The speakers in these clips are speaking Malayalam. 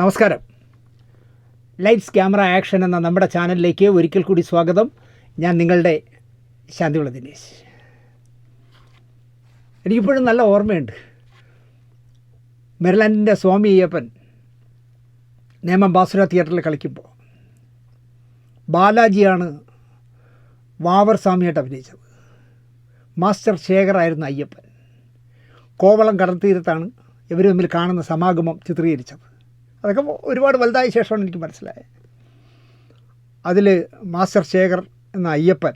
നമസ്കാരം. ലൈറ്റ്സ് ക്യാമറ ആക്ഷൻ എന്ന നമ്മുടെ ചാനലിലേക്ക് ഒരിക്കൽ കൂടി സ്വാഗതം. ഞാൻ നിങ്ങളുടെ ശാന്തിവിള ദിനേശ്. എനിക്കിപ്പോഴും നല്ല ഓർമ്മയുണ്ട്. മെറിലാൻഡിൻ്റെ സ്വാമി അയ്യപ്പൻ നേമം ബാസുര തിയേറ്ററിൽ കളിക്കുമ്പോൾ ബാലാജിയാണ് വാവർ സ്വാമിയായിട്ട് അഭിനയിച്ചത്. മാസ്റ്റർ ശേഖറായിരുന്നു അയ്യപ്പൻ. കോവളം കടൽത്തീരത്താണ് ഇവർ തമ്മിൽ കാണുന്ന സമാഗമം ചിത്രീകരിച്ചത്. അതൊക്കെ ഒരുപാട് വലുതായ ശേഷമാണ് എനിക്ക് മനസ്സിലായത്. അതിൽ മാസ്റ്റർ ശേഖർ എന്ന അയ്യപ്പൻ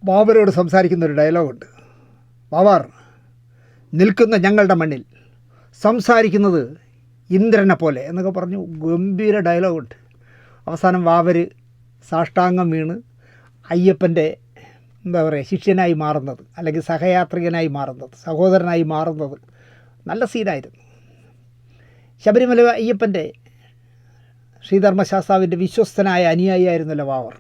ബാബരോട് സംസാരിക്കുന്നൊരു ഡയലോഗുണ്ട്. ബാബർ, നിൽക്കുന്ന ഞങ്ങളുടെ മണ്ണിൽ സംസാരിക്കുന്നത് ഇന്ദ്രനെ പോലെ എന്നൊക്കെ പറഞ്ഞു ഗംഭീര ഡയലോഗുണ്ട്. അവസാനം വാവർ സാഷ്ടാംഗം വീണ് അയ്യപ്പൻ്റെ ശിഷ്യനായി മാറുന്നത്, അല്ലെങ്കിൽ സഹയാത്രികനായി മാറുന്നത്, സഹോദരനായി മാറുന്നത് നല്ല സീനായിരുന്നു. ശബരിമല അയ്യപ്പൻ്റെ ശ്രീധർമ്മശാസ്താവിൻ്റെ വിശ്വസ്തനായ അനുയായിയായിരുന്നല്ലോ വാവർ.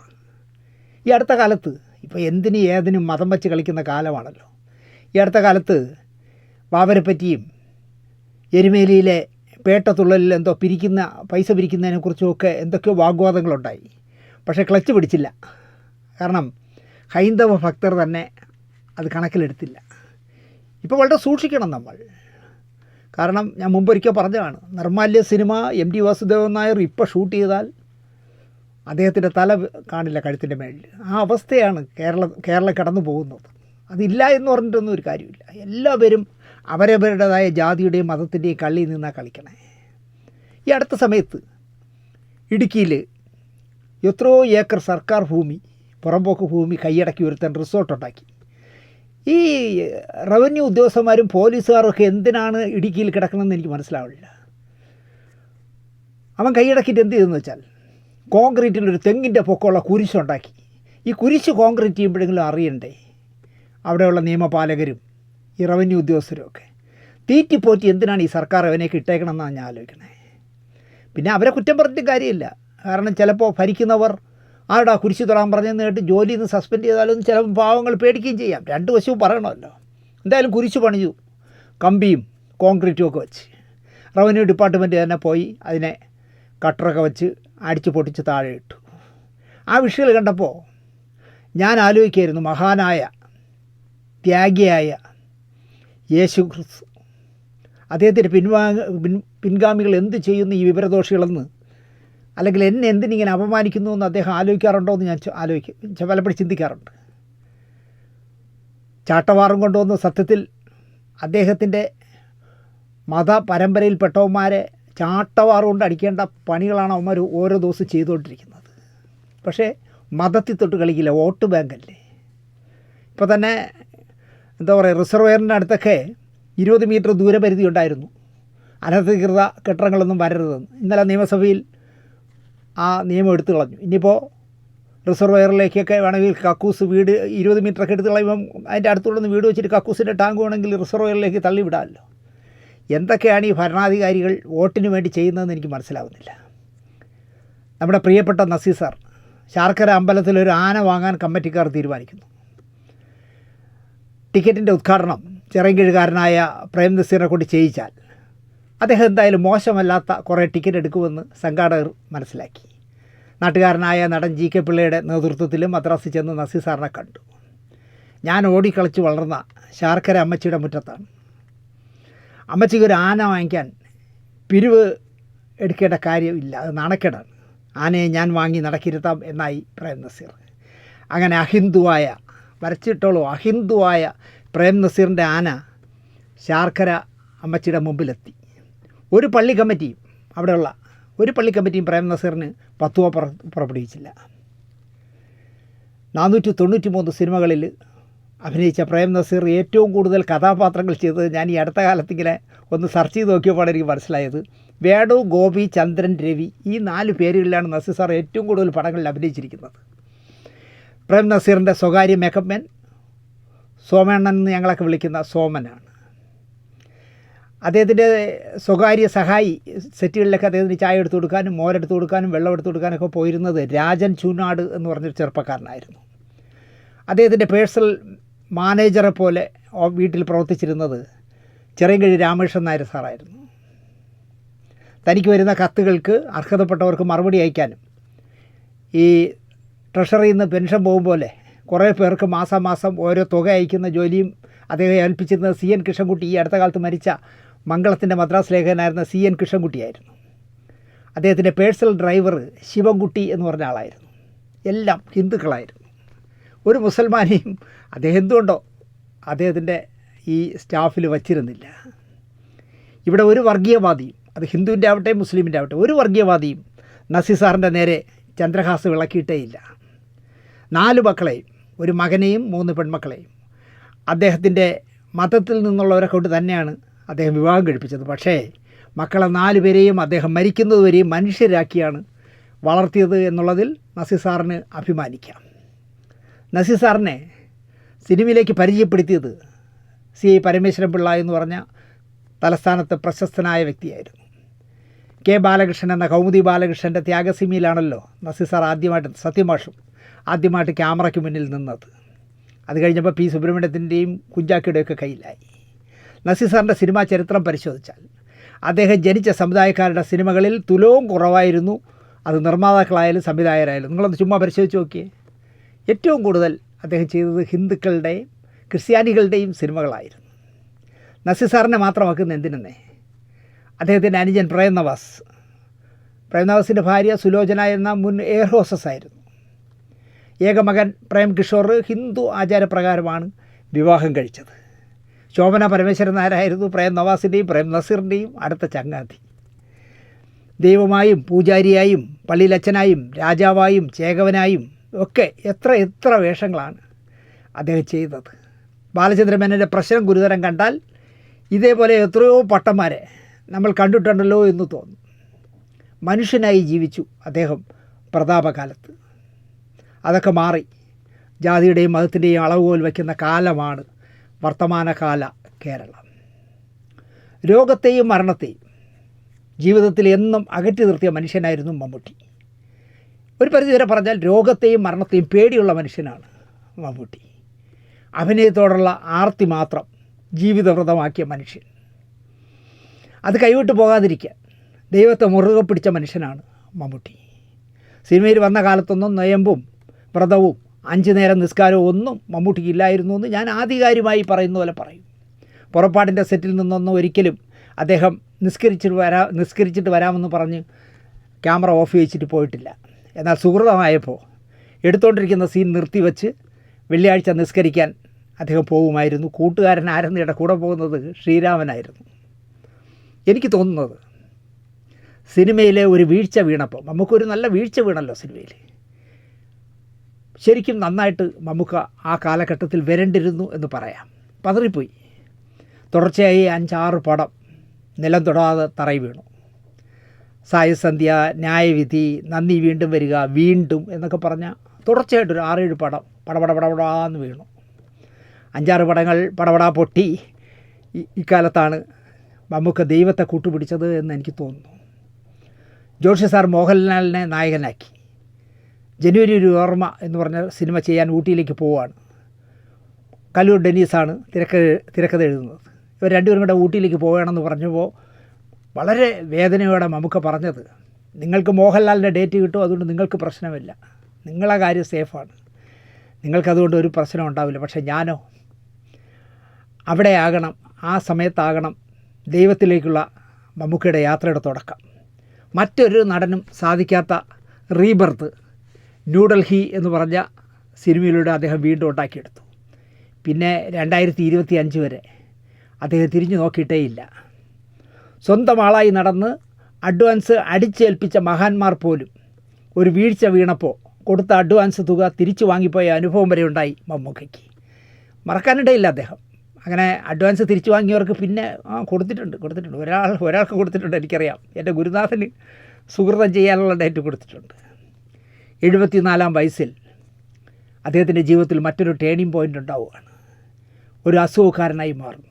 ഈ അടുത്ത കാലത്ത് ഇപ്പോൾ എന്തിനും ഏതിനും മതം വച്ച് കളിക്കുന്ന കാലമാണല്ലോ. ഈ അടുത്ത കാലത്ത് വാവരെ പറ്റിയും എരുമേലിയിലെ പേട്ടത്തുള്ളലിൽ എന്തോ പൈസ പിരിക്കുന്നതിനെക്കുറിച്ചുമൊക്കെ എന്തൊക്കെയോ വാഗ്വാദങ്ങളുണ്ടായി. പക്ഷേ ക്ലച്ച് പിടിച്ചില്ല. കാരണം ഹൈന്ദവ ഭക്തർ തന്നെ അത് കണക്കിലെടുത്തില്ല. ഇപ്പോൾ വളരെ സൂക്ഷിക്കണം നമ്മൾ. കാരണം ഞാൻ മുമ്പൊരിക്കൽ പറഞ്ഞതാണ്, നിർമാല്യ സിനിമ MT വാസുദേവൻ നായർ ഇപ്പോൾ ഷൂട്ട് ചെയ്താൽ അദ്ദേഹത്തിൻ്റെ തല കാണില്ല കഴുത്തിൻ്റെ മേളിൽ. ആ അവസ്ഥയാണ് കേരളം കടന്നു പോകുന്നത്. അതില്ല എന്ന് പറഞ്ഞിട്ടൊന്നും ഒരു കാര്യമില്ല. എല്ലാവരും അവരവരുടേതായ ജാതിയുടെയും മതത്തിൻ്റെയും കള്ളിയിൽ നിന്നാണ് കളിക്കണേ. ഈ അടുത്ത സമയത്ത് ഇടുക്കിയിൽ എത്രയോ ഏക്കർ സർക്കാർ ഭൂമി, പുറമ്പോക്ക് ഭൂമി കൈയടക്കി ഒരുത്തൻ റിസോർട്ടുണ്ടാക്കി. ഈ റവന്യൂ ഉദ്യോഗസ്ഥന്മാരും പോലീസുകാരൊക്കെ എന്തിനാണ് ഇടുക്കിയിൽ കിടക്കണമെന്ന് എനിക്ക് മനസ്സിലാവില്ല. അവൻ കൈയടക്കിയിട്ട് എന്ത് ചെയ്തെന്ന് വെച്ചാൽ കോൺക്രീറ്റിലൊരു തെങ്ങിൻ്റെ പൊക്കമുള്ള കുരിശുണ്ടാക്കി. ഈ കുരിശ് കോൺക്രീറ്റ് ചെയ്യുമ്പോഴെങ്കിലും അറിയണ്ടേ അവിടെയുള്ള നിയമപാലകരും ഈ റവന്യൂ ഉദ്യോഗസ്ഥരും ഒക്കെ. തീറ്റിപ്പോറ്റി എന്തിനാണ് ഈ സർക്കാർ അവനെയൊക്കെ ഇട്ടേക്കണമെന്നാണ് ഞാൻ ആലോചിക്കണേ. പിന്നെ അവരെ കുറ്റം പറഞ്ഞിട്ട് കാര്യമില്ല. കാരണം ചിലപ്പോൾ ഭരിക്കുന്നവർ ആടാ കുരിശ് തൊടാൻ പറഞ്ഞെന്ന് കേട്ട് ജോലിയിൽ നിന്ന് സസ്പെൻഡ് ചെയ്താലൊന്നും ചില പാവങ്ങൾ പേടിക്കുകയും ചെയ്യാം. രണ്ട് വശവും പറയണമല്ലോ. എന്തായാലും കുരിശ് പണിഞ്ഞു, കമ്പിയും കോൺക്രീറ്റും ഒക്കെ വെച്ച്. റവന്യൂ ഡിപ്പാർട്ട്മെൻറ്റ് തന്നെ പോയി അതിനെ കട്ടറൊക്കെ വെച്ച് അടിച്ച് പൊട്ടിച്ച് താഴെ ഇട്ടു. ആ വിഷയങ്ങൾ കണ്ടപ്പോൾ ഞാൻ ആലോചിക്കുകയായിരുന്നു, മഹാനായ ത്യാഗിയായ യേശു ക്രിസ്തു അദ്ദേഹത്തിൻ്റെ പിൻഗാമികൾ എന്ത് ചെയ്യുന്നു ഈ വിവരദോഷികളെന്ന്, അല്ലെങ്കിൽ എന്നെ എന്തിനിങ്ങനെ അപമാനിക്കുന്നു എന്ന് അദ്ദേഹം ആലോചിക്കാറുണ്ടോ എന്ന് ഞാൻ പലപ്പോഴും ചിന്തിക്കാറുണ്ട്. ചാട്ടവാറും കൊണ്ടുവന്ന് സത്യത്തിൽ അദ്ദേഹത്തിൻ്റെ മതപരമ്പരയിൽപ്പെട്ടവന്മാരെ ചാട്ടവാറ് കൊണ്ട് അടിക്കേണ്ട പണികളാണ് അവന്മാർ ഓരോ ദിവസം ചെയ്തുകൊണ്ടിരിക്കുന്നത്. പക്ഷേ മതത്തിൽ തൊട്ട് കളിക്കില്ല, വോട്ട് ബാങ്കല്ലേ. ഇപ്പോൾ തന്നെ എന്താ പറയുക, റിസർവെയറിൻ്റെ അടുത്തൊക്കെ 20 മീറ്റർ ദൂരപരിധി ഉണ്ടായിരുന്നു, അനധികൃത കെട്ടിടങ്ങളൊന്നും വരരുതെന്ന്. ഇന്നലെ നിയമസഭയിൽ ആ നിയമം എടുത്തു കളഞ്ഞു. ഇനിയിപ്പോൾ റിസർവെയറിലേക്കൊക്കെ വേണമെങ്കിൽ കക്കൂസ് വീട് 20 മീറ്ററൊക്കെ എടുത്ത് കളയുമ്പം അതിൻ്റെ അടുത്തുള്ളൊന്ന് വീട് വെച്ചിട്ട് കക്കൂസിൻ്റെ ടാങ്ക് വേണമെങ്കിൽ റിസർവെയറിലേക്ക് തള്ളിവിടാമല്ലോ. എന്തൊക്കെയാണ് ഈ ഭരണാധികാരികൾ വോട്ടിന് വേണ്ടി ചെയ്യുന്നതെന്ന് എനിക്ക് മനസ്സിലാവുന്നില്ല. നമ്മുടെ പ്രിയപ്പെട്ട നസീർ സാർ ശാർക്കര അമ്പലത്തിലൊരു ആന വാങ്ങാൻ കമ്മിറ്റിക്കാർ തീരുമാനിക്കുന്നു. ടിക്കറ്റിൻ്റെ ഉദ്ഘാടനം ചിറങ്കീഴുകാരനായ പ്രേം നസീറിനെ കൊണ്ട് ചെയ്യിച്ചാൽ അദ്ദേഹം എന്തായാലും മോശമല്ലാത്ത കുറേ ടിക്കറ്റ് എടുക്കുമെന്ന് സംഘാടകർ മനസ്സിലാക്കി. നാട്ടുകാരനായ നടൻ GK പിള്ളയുടെ നേതൃത്വത്തിൽ മദ്രാസിൽ ചെന്ന് നസീർ സാറിനെ കണ്ടു. ഞാൻ ഓടിക്കളിച്ച് വളർന്ന ശാർക്കര അമ്മച്ചിയുടെ മുറ്റത്താണ്. അമ്മച്ചിക്ക് ഒരു ആന വാങ്ങിക്കാൻ പിരിവ് എടുക്കേണ്ട കാര്യമില്ല, അത് നാണക്കേടാണ്. ആനയെ ഞാൻ വാങ്ങി നടക്കിരുത്താം എന്നായി പ്രേം നസീർ. അങ്ങനെ അഹിന്ദുവായ, വരച്ചിട്ടോളൂ, അഹിന്ദുവായ പ്രേം നസീറിൻ്റെ ആന ശാർക്കര അമ്മച്ചിയുടെ മുമ്പിലെത്തി. ഒരു പള്ളി കമ്മിറ്റിയും, അവിടെയുള്ള ഒരു പള്ളി കമ്മിറ്റിയും പ്രേം നസീറിന് 10 രൂപ പുറപ്പെടുവിച്ചില്ല. 493 സിനിമകളിൽ അഭിനയിച്ച പ്രേം നസീർ ഏറ്റവും കൂടുതൽ കഥാപാത്രങ്ങൾ ചെയ്തത് ഞാൻ ഈ അടുത്ത കാലത്തിങ്ങനെ ഒന്ന് സെർച്ച് ചെയ്ത് നോക്കിയപ്പോൾ എനിക്ക് മനസ്സിലായത്, വേണു, ഗോപി, ചന്ദ്രൻ, രവി, ഈ 4 പേരുകളിലാണ് നസീർ സാർ ഏറ്റവും കൂടുതൽ പടങ്ങളിൽ അഭിനയിച്ചിരിക്കുന്നത്. പ്രേം നസീറിൻ്റെ സ്വകാര്യ മേക്കപ്പ് മാൻ, സോമണ്ണൻ എന്ന് ഞങ്ങളൊക്കെ വിളിക്കുന്ന സോമനാണ്. അദ്ദേഹത്തിൻ്റെ സ്വകാര്യ സഹായി സെറ്റുകളിലൊക്കെ അദ്ദേഹത്തിന് ചായ എടുത്തു കൊടുക്കാനും മോരെടുത്ത് കൊടുക്കാനും വെള്ളം എടുത്തു കൊടുക്കാനൊക്കെ പോയിരുന്നത് രാജൻ ചൂനാട് എന്ന് പറഞ്ഞൊരു ചെറുപ്പക്കാരനായിരുന്നു. അദ്ദേഹത്തിൻ്റെ പേഴ്സണൽ മാനേജറെ പോലെ വീട്ടിൽ പ്രവർത്തിച്ചിരുന്നത് ചിറയൻകീഴ് രാമകൃഷ്ണൻ നായർ സാറായിരുന്നു. തനിക്ക് വരുന്ന കത്തുകൾക്ക് അർഹതപ്പെട്ടവർക്ക് മറുപടി അയക്കാനും ഈ ട്രഷറിയിൽ നിന്ന് പെൻഷൻ പോകുമ്പോലെ കുറേ പേർക്ക് മാസം ഓരോ തുക അയക്കുന്ന ജോലിയും അദ്ദേഹം ഏൽപ്പിച്ചിരുന്നത് CN കൃഷ്ണൻകുട്ടി, ഈ അടുത്ത കാലത്ത് മരിച്ച മംഗളത്തിൻ്റെ മദ്രാസ് ലേഖകനായിരുന്ന CN കൃഷ്ണൻകുട്ടിയായിരുന്നു. അദ്ദേഹത്തിൻ്റെ പേഴ്സണൽ ഡ്രൈവർ ശിവൻകുട്ടി എന്ന് പറഞ്ഞ ആളായിരുന്നു. എല്ലാം ഹിന്ദുക്കളായിരുന്നു. ഒരു മുസൽമാനെയും അദ്ദേഹം എന്തുകൊണ്ടോ അദ്ദേഹത്തിൻ്റെ ഈ സ്റ്റാഫിൽ വച്ചിരുന്നില്ല. ഇവിടെ ഒരു വർഗീയവാദിയും, അത് ഹിന്ദുവിൻ്റെ ആവട്ടെ മുസ്ലിമിൻ്റെ ആവട്ടെ, ഒരു വർഗീയവാദിയും നസീർ സാറിൻ്റെ നേരെ ചന്ദ്രഹാസ് വിളക്കിയിട്ടേയില്ല. 4 മക്കളെയും, ഒരു മകനെയും 3 പെൺമക്കളെയും അദ്ദേഹത്തിൻ്റെ മതത്തിൽ നിന്നുള്ളവരെ കൊണ്ട് തന്നെയാണ് അദ്ദേഹം വിവാഹം കഴിപ്പിച്ചത്. പക്ഷേ മക്കളെ 4 പേരെയും അദ്ദേഹം മരിക്കുന്നതുവരെയും മനുഷ്യരാക്കിയാണ് വളർത്തിയത് എന്നുള്ളതിൽ നസീർ സാറിന് അഭിമാനിക്കാം. നസീർ സാറിനെ സിനിമയിലേക്ക് പരിചയപ്പെടുത്തിയത് CI പരമേശ്വരൻ പിള്ള എന്ന് പറഞ്ഞ തലസ്ഥാനത്തെ പ്രശസ്തനായ വ്യക്തിയായിരുന്നു. K ബാലകൃഷ്ണൻ എന്ന കൗമുദി ബാലകൃഷ്ണൻ്റെ ത്യാഗസിമിയിലാണല്ലോ നസീർ സാർ ആദ്യമായിട്ട് ക്യാമറയ്ക്ക് മുന്നിൽ നിന്നത്. അത് കഴിഞ്ഞപ്പോൾ P സുബ്രഹ്മണ്യത്തിൻ്റെയും കുഞ്ചാക്കിയുടെയൊക്കെ കയ്യിലായി. നസീർ സാറിൻ്റെ സിനിമാ ചരിത്രം പരിശോധിച്ചാൽ അദ്ദേഹം ജനിച്ച സമുദായക്കാരുടെ സിനിമകളിൽ തുലവും കുറവായിരുന്നു. അത് നിർമ്മാതാക്കളായാലും സംവിധായകരായാലും. നിങ്ങളൊന്ന് ചുമ്മാ പരിശോധിച്ച് നോക്കിയേ. ഏറ്റവും കൂടുതൽ അദ്ദേഹം ചെയ്തത് ഹിന്ദുക്കളുടെയും ക്രിസ്ത്യാനികളുടെയും സിനിമകളായിരുന്നു. നസീർ സാറിനെ മാത്രമാക്കുന്ന എന്തിനെന്നേ, അദ്ദേഹത്തിൻ്റെ അനുജൻ പ്രേം നവാസിൻ്റെ ഭാര്യ സുലോചന എന്ന മുൻ എയർ ഹോസ്റ്റസ് ആയിരുന്നു. ഏകമകൻ പ്രേം കിഷോർ ഹിന്ദു ആചാരപ്രകാരമാണ് വിവാഹം കഴിച്ചത്. ശോഭന പരമേശ്വരൻ നായരായിരുന്നു പ്രേം നവാസിൻ്റെയും പ്രേം നസീറിൻ്റെയും അടുത്ത ചങ്ങാതി. ദൈവമായും പൂജാരിയായും പള്ളിയിലച്ഛനായും രാജാവായും ചേകവനായും ഒക്കെ എത്ര വേഷങ്ങളാണ് അദ്ദേഹം ചെയ്തത്. ബാലചന്ദ്രമേനോൻ്റെ പ്രശ്നം ഗുരുതരം കണ്ടാൽ ഇതേപോലെ എത്രയോ പട്ടന്മാരെ നമ്മൾ കണ്ടിട്ടുണ്ടല്ലോ എന്ന് തോന്നും. മനുഷ്യനായി ജീവിച്ചു അദ്ദേഹം പ്രതാപകാലത്ത്. അതൊക്കെ മാറി ജാതിയുടെയും മതത്തിൻ്റെയും അളവുകോൽ വയ്ക്കുന്ന കാലമാണ് വർത്തമാനകാല കേരളം. രോഗത്തെയും മരണത്തെയും ജീവിതത്തിൽ എന്നും അകറ്റി നിർത്തിയ മനുഷ്യനായിരുന്നു മമ്മൂട്ടി. ഒരു പരിധിവരെ പറഞ്ഞാൽ രോഗത്തെയും മരണത്തെയും പേടിയുള്ള മനുഷ്യനാണ് മമ്മൂട്ടി. അഭിനയത്തോടുള്ള ആർത്തി മാത്രം ജീവിതവ്രതമാക്കിയ മനുഷ്യൻ. അത് കൈവിട്ട് പോകാതിരിക്കാൻ ദൈവത്തെ മുറുകെ പിടിച്ച മനുഷ്യനാണ് മമ്മൂട്ടി. സിനിമയിൽ വന്ന കാലത്തൊന്നും നൊയമ്പും വ്രതവും 5 നേരം നിസ്കാരവും ഒന്നും മമ്മൂട്ടിക്ക് ഇല്ലായിരുന്നു എന്ന് ഞാൻ ആധികാരികമായി പറയുന്ന പോലെ പറയും. പുറപ്പാടിൻ്റെ സെറ്റിൽ നിന്നൊന്നും ഒരിക്കലും അദ്ദേഹം നിസ്കരിച്ചിട്ട് വരാമെന്ന് പറഞ്ഞ് ക്യാമറ ഓഫ് വെച്ചിട്ട് പോയിട്ടില്ല. എന്നാൽ സുഹൃതമായപ്പോൾ എടുത്തുകൊണ്ടിരിക്കുന്ന സീൻ നിർത്തിവെച്ച് വെള്ളിയാഴ്ച നിസ്കരിക്കാൻ അദ്ദേഹം പോകുമായിരുന്നു. കൂട്ടുകാരൻ ആരെന്നിടെ കൂടെ പോകുന്നത് ശ്രീരാമനായിരുന്നു. എനിക്ക് തോന്നുന്നത് സിനിമയിലെ ഒരു വീഴ്ച വീണപ്പോൾ, നമുക്കൊരു നല്ല വീഴ്ച വീണല്ലോ സിനിമയിൽ, ശരിക്കും നന്നായിട്ട് നമുക്ക് ആ കാലഘട്ടത്തിൽ വരണ്ടിരുന്നു എന്ന് പറയാം. പതറിപ്പോയി. തുടർച്ചയായി 5-6 പടം നിലം തൊടാതെ തറയി വീണു. സായസന്ധ്യ, ന്യായവിധി, നന്ദി വീണ്ടും വരിക, വീണ്ടും എന്നൊക്കെ പറഞ്ഞാൽ തുടർച്ചയായിട്ടൊരു 6-7 പടം പടപടാന്ന് വീണു. 5-6 പടങ്ങൾ പടപടാ പൊട്ടി. ഇക്കാലത്താണ് മമ്മൂക്ക ദൈവത്തെ കൂട്ടുപിടിച്ചത് എന്ന് എനിക്ക് തോന്നുന്നു. ജോഷി സാർ മോഹൻലാലിനെ നായകനാക്കി ജനുവരി ഒരു ഓർമ്മ എന്ന് പറഞ്ഞ സിനിമ ചെയ്യാൻ ഊട്ടിയിലേക്ക് പോവുകയാണ്. കല്ലൂർ ഡെന്നീസാണ് തിരക്കഥ എഴുതുന്നത്. ഇവർ രണ്ടുപേരും കൂടെ ഊട്ടിയിലേക്ക് പോവുകയാണെന്ന് പറഞ്ഞപ്പോൾ വളരെ വേദനയോടെ മമ്മൂക്ക പറഞ്ഞത്, നിങ്ങൾക്ക് മോഹൻലാലിൻ്റെ ഡേറ്റ് കിട്ടും, അതുകൊണ്ട് നിങ്ങൾക്ക് പ്രശ്നമില്ല, നിങ്ങളെ കാര്യം സേഫാണ്, നിങ്ങൾക്കതുകൊണ്ട് ഒരു പ്രശ്നം ഉണ്ടാവില്ല. പക്ഷേ ഞാനോ അവിടെ ആകണം, ആ സമയത്താകണം ദൈവത്തിലേക്കുള്ള മമ്മൂക്കയുടെ യാത്രയുടെ തുടക്കം. മറ്റൊരു നടനും സാധിക്കാത്ത റീബർത്ത് ന്യൂഡൽഹി എന്ന് പറഞ്ഞ സിനിമയിലൂടെ അദ്ദേഹം വീണ്ടും ഉണ്ടാക്കിയെടുത്തു. പിന്നെ 2025 വരെ അദ്ദേഹം തിരിഞ്ഞു നോക്കിയിട്ടേയില്ല. സ്വന്തം ആളായി നടന്ന് അഡ്വാൻസ് അടിച്ചേൽപ്പിച്ച മഹാന്മാർ പോലും ഒരു വീഴ്ച വീണപ്പോൾ കൊടുത്ത അഡ്വാൻസ് തുക തിരിച്ചു വാങ്ങിപ്പോയ അനുഭവം വരെ ഉണ്ടായി മമ്മൂക്കയ്ക്ക്. മറക്കാനിടയില്ല അദ്ദേഹം. അങ്ങനെ അഡ്വാൻസ് തിരിച്ചു വാങ്ങിയവർക്ക് പിന്നെ കൊടുത്തിട്ടുണ്ട്. ഒരാൾക്ക് കൊടുത്തിട്ടുണ്ട്, എനിക്കറിയാം. എൻ്റെ ഗുരുനാഥന് സുഹൃതം ചെയ്യാനുള്ള ഡേറ്റ് കൊടുത്തിട്ടുണ്ട്. 74-ാം വയസ്സിൽ അദ്ദേഹത്തിൻ്റെ ജീവിതത്തിൽ മറ്റൊരു ടേണിംഗ് പോയിൻ്റ് ഉണ്ടാവുകയാണ്. ഒരു അസുഖക്കാരനായി മാറുന്നു.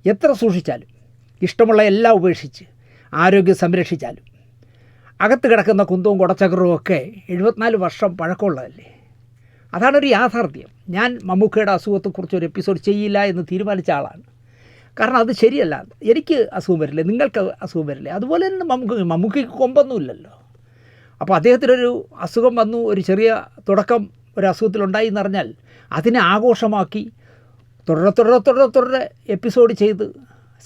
എത്ര സൂക്ഷിച്ചാലും, ഇഷ്ടമുള്ള എല്ലാം ഉപേക്ഷിച്ച് ആരോഗ്യം സംരക്ഷിച്ചാലും അകത്ത് കിടക്കുന്ന കുന്തവും കുടച്ചക്രവും ഒക്കെ 74 വർഷം പഴക്കമുള്ളതല്ലേ. അതാണൊരു യാഥാർത്ഥ്യം. ഞാൻ മമ്മൂക്കയുടെ അസുഖത്തെക്കുറിച്ച് ഒരു എപ്പിസോഡ് ചെയ്യില്ല എന്ന് തീരുമാനിച്ച ആളാണ്. കാരണം അത് ശരിയല്ല. എനിക്ക് അസുഖം വരില്ലേ, നിങ്ങൾക്ക് അസുഖം വരില്ലേ? അതുപോലെ തന്നെ മമ്മൂക്കയ്ക്ക് കൊമ്പൊന്നുമില്ലല്ലോ. അപ്പോൾ അദ്ദേഹത്തിനൊരു അസുഖം വന്നു, ഒരു ചെറിയ തുടക്കം ഒരു അസുഖത്തിലുണ്ടായി എന്നറിഞ്ഞാൽ അതിനെ ആഘോഷമാക്കി തുടരെ എപ്പിസോഡ് ചെയ്ത്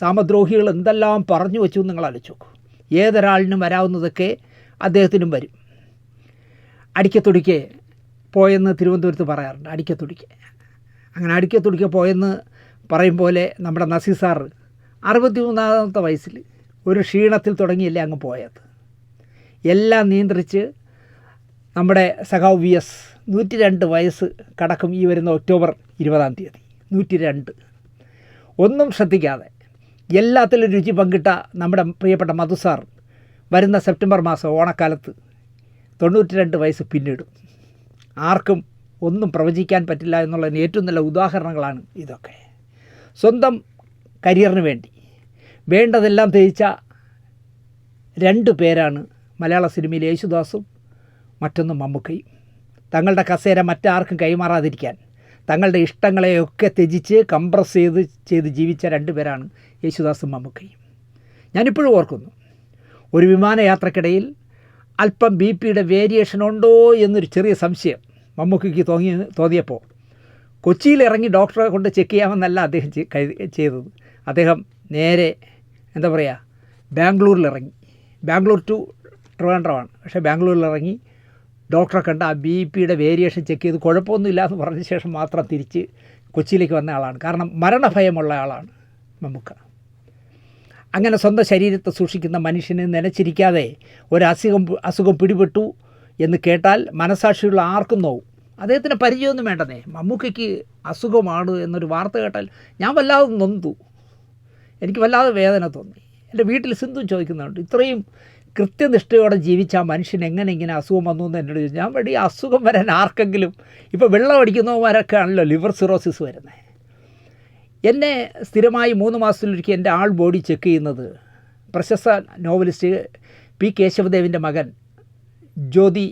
സാമദ്രോഹികൾ എന്തെല്ലാം പറഞ്ഞു വെച്ചു നിങ്ങൾ ആലോചിച്ച് നോക്കൂ. ഏതൊരാളിനും വരാവുന്നതൊക്കെ അദ്ദേഹത്തിനും വരും. അടിക്കത്തൊടിക്കെ പോയെന്ന് തിരുവനന്തപുരത്ത് പറയാറുണ്ട്. അടിക്കത്തൊടിക്കെ, അങ്ങനെ അടിക്കത്തൊടിക്കെ പോയെന്ന് പറയും പോലെ നമ്മുടെ നസീർ സാറ് 63-ാമത്തെ വയസ്സിൽ ഒരു ക്ഷീണത്തിൽ തുടങ്ങിയല്ലേ അങ്ങ് പോയത്. എല്ലാം നിയന്ത്രിച്ച് നമ്മുടെ സഖാവ് VS 102 വയസ്സ് കടക്കും ഈ വരുന്ന ഒക്ടോബർ 20-ാം തീയതി. 102. ഒന്നും ശ്രദ്ധിക്കാതെ എല്ലാത്തിലും രുചി പങ്കിട്ട നമ്മുടെ പ്രിയപ്പെട്ട മധു സാർ വരുന്ന സെപ്റ്റംബർ മാസം ഓണക്കാലത്ത് 92 വയസ്സ് പിന്നിടും. ആർക്കും ഒന്നും പ്രവചിക്കാൻ പറ്റില്ല എന്നുള്ളതിന് ഏറ്റവും നല്ല ഉദാഹരണങ്ങളാണ് ഇതൊക്കെ. സ്വന്തം കരിയറിന് വേണ്ടി വേണ്ടതെല്ലാം ത്യജിച്ച 2 പേരാണ് മലയാള സിനിമയിൽ യേശുദാസും മറ്റൊന്ന് മമ്മൂക്കയും. തങ്ങളുടെ കസേര മറ്റാർക്കും കൈമാറാതിരിക്കാൻ തങ്ങളുടെ ഇഷ്ടങ്ങളെയൊക്കെ ത്യജിച്ച് കംപ്രസ് ചെയ്ത് ജീവിച്ച 2 പേരാണ് യേശുദാസും മമ്മൂക്കയും. ഞാനിപ്പോഴും ഓർക്കുന്നു, ഒരു വിമാനയാത്രക്കിടയിൽ അല്പം BP-യുടെ വേരിയേഷൻ ഉണ്ടോ എന്നൊരു ചെറിയ സംശയം മമ്മൂക്കയ്ക്ക് തോന്നിയപ്പോൾ കൊച്ചിയിലിറങ്ങി ഡോക്ടറെ കൊണ്ട് ചെക്ക് ചെയ്യാമെന്നല്ല അദ്ദേഹം ചെയ്തത്. അദ്ദേഹം നേരെ എന്താ പറയുക, ബാംഗ്ലൂരിലിറങ്ങി. ബാംഗ്ലൂർ ടു ട്രിവാൻഡ്രമാണ്, പക്ഷേ ബാംഗ്ലൂരിലിറങ്ങി ഡോക്ടറെ കണ്ട് ആ BP-യുടെ വേരിയേഷൻ ചെക്ക് ചെയ്ത് കുഴപ്പമൊന്നുമില്ല എന്ന് പറഞ്ഞ ശേഷം മാത്രം തിരിച്ച് കൊച്ചിയിലേക്ക് വന്ന ആളാണ്. കാരണം മരണഭയമുള്ള ആളാണ് മമ്മൂക്ക. അങ്ങനെ സ്വന്തം ശരീരത്തെ സൂക്ഷിക്കുന്ന മനുഷ്യന് നനച്ചിരിക്കാതെ ഒരു അസുഖം പിടിപെട്ടു എന്ന് കേട്ടാൽ മനസാക്ഷിയുള്ള ആർക്കും നോവും. അദ്ദേഹത്തിന് പരിചയമൊന്നും വേണ്ടതേ. മമ്മൂക്കയ്ക്ക് അസുഖമാണ് എന്നൊരു വാർത്ത കേട്ടാൽ ഞാൻ വല്ലാതെ നൊന്തു, എനിക്ക് വല്ലാതെ വേദന തോന്നി. എൻ്റെ വീട്ടിൽ സിന്ധു ചോദിക്കുന്നുണ്ട്, ഇത്രയും കൃത്യനിഷ്ഠയോടെ ജീവിച്ച ആ മനുഷ്യൻ എങ്ങനെ ഇങ്ങനെ അസുഖം വന്നു എന്ന് എന്നോട് ചോദിച്ചു. ഞാൻ വേണ്ടി അസുഖം വരാൻ ആർക്കെങ്കിലും, ഇപ്പോൾ വെള്ളം അടിക്കുന്നവന്മാരൊക്കെ ആണല്ലോ ലിവർ സിറോസിസ് വരുന്നത്. എന്നെ സ്ഥിരമായി 3 മാസത്തിലൊരിക്കൽ എൻ്റെ ആൾ ബോഡി ചെക്ക് ചെയ്യുന്നത് പ്രശസ്ത നോവലിസ്റ്റ് P. കേശവദേവിൻ്റെ മകൻ ജ്യോതി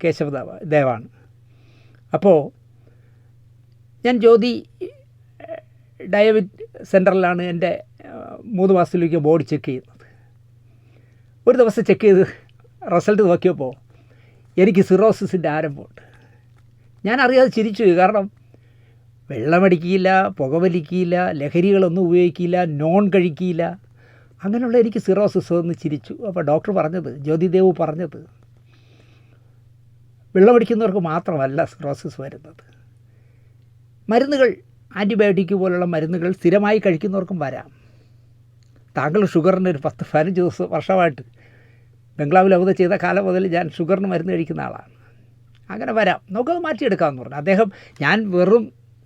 കേശവദേവാണ്. അപ്പോൾ ഞാൻ ജ്യോതി ഡയബറ്റ് സെൻറ്ററിലാണ് എൻ്റെ 3 മാസത്തിലൊരിക്കൽ ബോഡി ചെക്ക് ചെയ്യുന്നത്. ഒരു ദിവസം ചെക്ക് ചെയ്ത് റിസൾട്ട് നോക്കിയപ്പോൾ എനിക്ക് സിറോസിസിൻ്റെ ആരംഭമുണ്ട്. ഞാൻ അറിയാതെ ചിരിച്ചു. കാരണം വെള്ളമടിക്കില്ല, പുകവലിക്കില്ല, ലഹരികളൊന്നും ഉപയോഗിക്കില്ല, നോൺ കഴിക്കില്ല, അങ്ങനെയുള്ള എനിക്ക് സിറോസിസ് എന്ന് ചിരിച്ചു. അപ്പോൾ ഡോക്ടർ പറഞ്ഞത്, ജ്യോതിദേവ് പറഞ്ഞത്, വെള്ളമടിക്കുന്നവർക്ക് മാത്രമല്ല സിറോസിസ് വരുന്നത്, മരുന്നുകൾ, ആൻറ്റിബയോട്ടിക് പോലുള്ള മരുന്നുകൾ സ്ഥിരമായി കഴിക്കുന്നവർക്കും വരാം. താങ്കൾ ഷുഗറിന് ഒരു 10-15 വർഷമായിട്ട് ബംഗ്ലാവിൽ അവധ ചെയ്ത കാലം മുതൽ ഞാൻ ഷുഗറിന് മരുന്ന് കഴിക്കുന്ന ആളാണ്. അങ്ങനെ വരാം, നമുക്കത് മാറ്റിയെടുക്കാമെന്ന് പറഞ്ഞു അദ്ദേഹം. ഞാൻ വെറും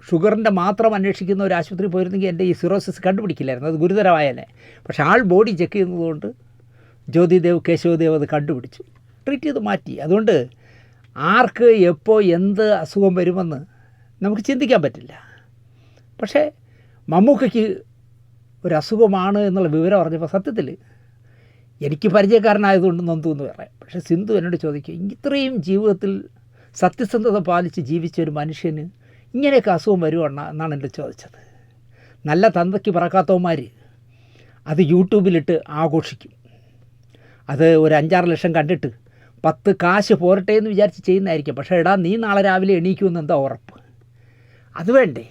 ഷുഗറിൻ്റെ മാത്രം അന്വേഷിക്കുന്ന ഒരു ആശുപത്രി പോയിരുന്നെങ്കിൽ എൻ്റെ ഈ സിറോസിസ് കണ്ടുപിടിക്കില്ലായിരുന്നു, അത് ഗുരുതരമായല്ലേ. പക്ഷേ ആൾ ബോഡി ചെക്ക് ചെയ്യുന്നതുകൊണ്ട് ജ്യോതിദേവ് കേശവദേവ് അത് കണ്ടുപിടിച്ചു, ട്രീറ്റ് ചെയ്ത് മാറ്റി. അതുകൊണ്ട് ആർക്ക് എപ്പോൾ എന്ത് അസുഖം വരുമെന്ന് നമുക്ക് ചിന്തിക്കാൻ പറ്റില്ല. പക്ഷേ മമ്മൂക്കയ്ക്ക് ഒരു അസുഖമാണ് എന്നുള്ള വിവരം അറിഞ്ഞപ്പോൾ സത്യത്തിൽ എനിക്ക് പരിചയക്കാരനായതുകൊണ്ട് നൊന്തു എന്ന് പറയാം. പക്ഷേ സിന്ധു എന്നോട് ചോദിക്കുക, ഇത്രയും ജീവിതത്തിൽ സത്യസന്ധത പാലിച്ച് ജീവിച്ച ഒരു മനുഷ്യന് ഇങ്ങനെയൊക്കെ അസുഖം വരുവാണ് എന്നാണ് എൻ്റെ ചോദിച്ചത്. നല്ല തന്തയ്ക്ക് പറക്കാത്തവന്മാർ അത് യൂട്യൂബിലിട്ട് ആഘോഷിക്കും. അത് ഒരു 5-6 ലക്ഷം കണ്ടിട്ട് 10 കാശ് പോരട്ടെ എന്ന് വിചാരിച്ച് ചെയ്യുന്നതായിരിക്കും. പക്ഷേ എടാ, നീ നാളെ രാവിലെ എണീക്കുമെന്ന് എന്താ ഉറപ്പ്? അത് വേണ്ടേ?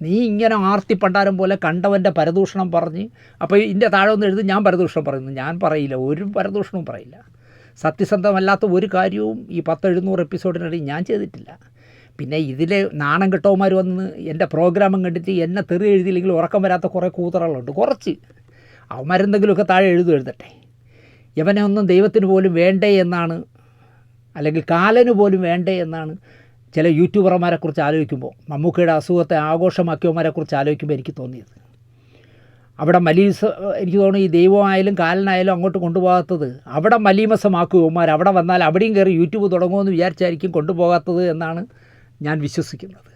നീ ഇങ്ങനെ ആർത്തിപ്പണ്ടാരം പോലെ കണ്ടവൻ്റെ പരദൂഷണം പറഞ്ഞ്, അപ്പോൾ ഇതിൻ്റെ താഴെ ഒന്ന് എഴുതി ഞാൻ പരദൂഷണം പറയുന്നു. ഞാൻ പറയില്ല, ഒരു പരദൂഷണവും പറയില്ല. സത്യസന്ധമല്ലാത്ത ഒരു കാര്യവും ഈ 10-700 എപ്പിസോഡിനിടയിൽ ഞാൻ ചെയ്തിട്ടില്ല. പിന്നെ ഇതിൽ നാണം കെട്ടവന്മാർ വന്ന് എൻ്റെ പ്രോഗ്രാമും കണ്ടിട്ട് എന്നെ തെറി എഴുതിയില്ലെങ്കിൽ ഉറക്കം വരാത്ത കുറേ കൂതറകളുണ്ട്. കുറച്ച് അവന്മാരെന്തെങ്കിലുമൊക്കെ താഴെ എഴുതട്ടെ. ഇവനെ ഒന്നും ദൈവത്തിന് പോലും വേണ്ടേ എന്നാണ്, അല്ലെങ്കിൽ കാലന് പോലും വേണ്ടേ എന്നാണ് ചില യൂട്യൂബർമാരെക്കുറിച്ച് ആലോചിക്കുമ്പോൾ, മമ്മൂക്കയുടെ അസുഖത്തെ ആഘോഷമാക്കിയവന്മാരെക്കുറിച്ച് ആലോചിക്കുമ്പോൾ എനിക്ക് തോന്നിയത്. അവിടെ എനിക്ക് തോന്നുന്നു ഈ ദൈവമായാലും കാലനായാലും അങ്ങോട്ട് കൊണ്ടുപോകാത്തത്, അവിടെ മലീമസമാക്കുവന്മാർ അവിടെ വന്നാൽ അവിടെയും കയറി യൂട്യൂബ് തുടങ്ങുമെന്ന് വിചാരിച്ചായിരിക്കും കൊണ്ടുപോകാത്തത് എന്നാണ് ഞാൻ വിശ്വസിക്കുന്നത്.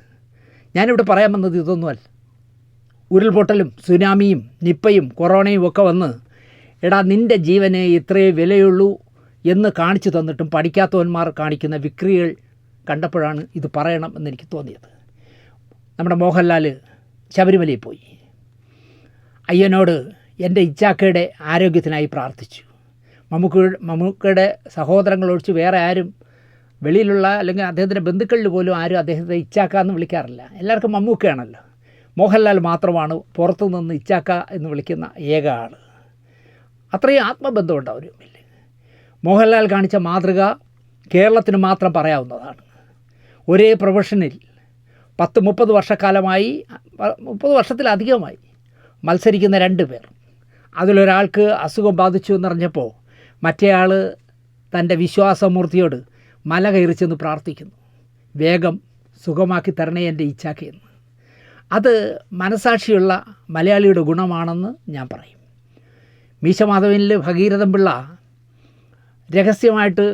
ഞാനിവിടെ പറയാൻ വന്നത് ഇതൊന്നുമല്ല. ഉരുൾപൊട്ടലും സുനാമിയും നിപ്പയും കൊറോണയും ഒക്കെ വന്ന് എടാ നിൻ്റെ ജീവന് ഇത്രയേ വിലയുള്ളൂ എന്ന് കാണിച്ചു തന്നിട്ടും പഠിക്കാത്തവന്മാർ കാണിക്കുന്ന വിക്രികൾ കണ്ടപ്പോഴാണ് ഇത് പറയണം എന്നെനിക്ക് തോന്നിയത്. നമ്മുടെ മോഹൻലാൽ ശബരിമലയിൽ പോയി. അയ്യനോട് എൻ്റെ ഇച്ചാക്കയുടെ ആരോഗ്യത്തിനായി പ്രാർത്ഥിച്ചു. മമ്മൂക്കയുടെ സഹോദരങ്ങളൊഴിച്ച് വേറെ ആരും വെളിയിലുള്ള അല്ലെങ്കിൽ അദ്ദേഹത്തിൻ്റെ ബന്ധുക്കളിൽ പോലും ആരും അദ്ദേഹത്തെ ഇച്ചാക്ക എന്ന് വിളിക്കാറില്ല. എല്ലാവർക്കും മമ്മൂക്കയാണല്ലോ. മോഹൻലാൽ മാത്രമാണ് പുറത്തു നിന്ന് ഇച്ചാക്ക എന്ന് വിളിക്കുന്ന ഏക ആൾ. അത്രയും ആത്മബന്ധമുണ്ട് അവർ തമ്മിൽ. മോഹൻലാൽ കാണിച്ച മാതൃക കേരളത്തിന് മാത്രം പറയാവുന്നതാണ്. ഒരേ പ്രൊഫഷനിൽ 10-30 വർഷക്കാലമായി 30 വർഷത്തിലധികമായി മത്സരിക്കുന്ന 2 പേർ. അതിലൊരാൾക്ക് അസുഖം ബാധിച്ചു എന്നറിഞ്ഞപ്പോൾ മറ്റേയാൾ തൻ്റെ വിശ്വാസമൂർത്തിയോട് മല കയറി ചെന്ന് പ്രാർത്ഥിക്കുന്നു, വേഗം സുഖമാക്കി തരണേ എൻ്റെ ഇച്ചാക്കയെന്ന്. അത് മനസാക്ഷിയുള്ള മലയാളിയുടെ ഗുണമാണെന്ന് ഞാൻ പറയും. മീശമാധവനിൽ ഭഗീരഥൻ പിള്ള രഹസ്യമായിട്ട്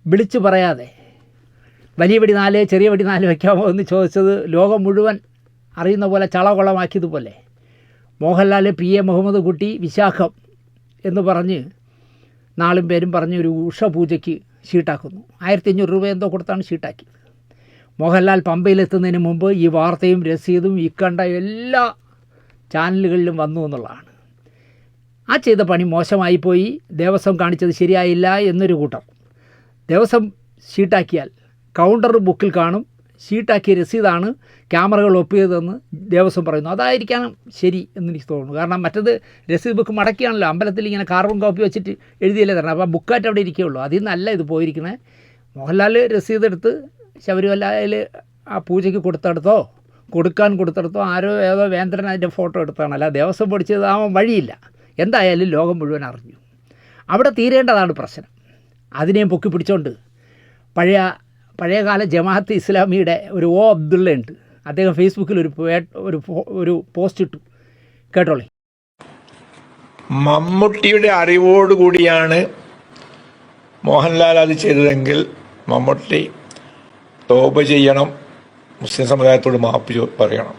വിളിച്ചു പറയാതെ വലിയ വെടി 4 ചെറിയ വെടി 4 വയ്ക്കാമോ എന്ന് ചോദിച്ചത് ലോകം മുഴുവൻ അറിയുന്ന പോലെ ചളകൊളമാക്കിയതുപോലെ മോഹൻലാൽ PA മുഹമ്മദ് കുട്ടി വിശാഖം എന്ന് പറഞ്ഞ് നാളും പേരും പറഞ്ഞ് ഒരു ഉഷപൂജയ്ക്ക് ഷീട്ടാക്കുന്നു. 1500 രൂപ എന്തോ കൊടുത്താണ് ഷീട്ടാക്കിയത്. മോഹൻലാൽ പമ്പയിലെത്തുന്നതിന് മുമ്പ് ഈ വാർത്തയും രസീതും ഈ കണ്ട എല്ലാ ചാനലുകളിലും വന്നു എന്നുള്ളതാണ്. ആ ചെയ്ത പണി മോശമായിപ്പോയി, ദേവസ്വം കാണിച്ചത് ശരിയായില്ല എന്നൊരു കൂട്ടം. ദേവസ്വം ഷീട്ടാക്കിയാൽ കൗണ്ടർ ബുക്കിൽ കാണും ഷീട്ടാക്കിയ രസീതാണ് ക്യാമറകൾ ഒപ്പിയതെന്ന് ദേവസ്വം പറയുന്നു. അതായിരിക്കണം ശരി എന്നെനിക്ക് തോന്നുന്നു. കാരണം മറ്റത് രസീത് ബുക്ക് മടക്കിയാണല്ലോ അമ്പലത്തിൽ ഇങ്ങനെ കാർബൺ കോപ്പി വെച്ചിട്ട് എഴുതിയല്ലേ തരണം. അപ്പോൾ ബുക്കായിട്ട് അവിടെ ഇരിക്കുകയുള്ളൂ. അതിൽ നിന്നല്ല ഇത് പോയിരിക്കണേ. മോഹൻലാൽ രസീത് എടുത്ത് ശബരിമലയിൽ ആ പൂജയ്ക്ക് കൊടുത്തിടത്തോ ആരോ ഏതോ വേന്ദ്രൻ അതിൻ്റെ ഫോട്ടോ എടുത്താണ്. അല്ല ദേവസ്വം പൊടിച്ചത് ആവാൻ വഴിയില്ല. എന്തായാലും ലോകം മുഴുവൻ അറിഞ്ഞു. അവിടെ തീരേണ്ടതാണ് പ്രശ്നം. അതിനെയും പൊക്കി പിടിച്ചോണ്ട് പഴയകാല ജമാഅത്ത് ഇസ്ലാമിയുടെ ഒരു അബ്ദുള്ള ഉണ്ട്. അദ്ദേഹം ഫേസ്ബുക്കിൽ ഒരു പോസ്റ്റ് ഇട്ടു, കേട്ടോളി. മമ്മൂട്ടിയുടെ അറിവോടുകൂടിയാണ് മോഹൻലാൽ അത് ചെയ്തതെങ്കിൽ മമ്മൂട്ടി തോപ ചെയ്യണം, മുസ്ലിം സമുദായത്തോട് മാപ്പ് പറയണം.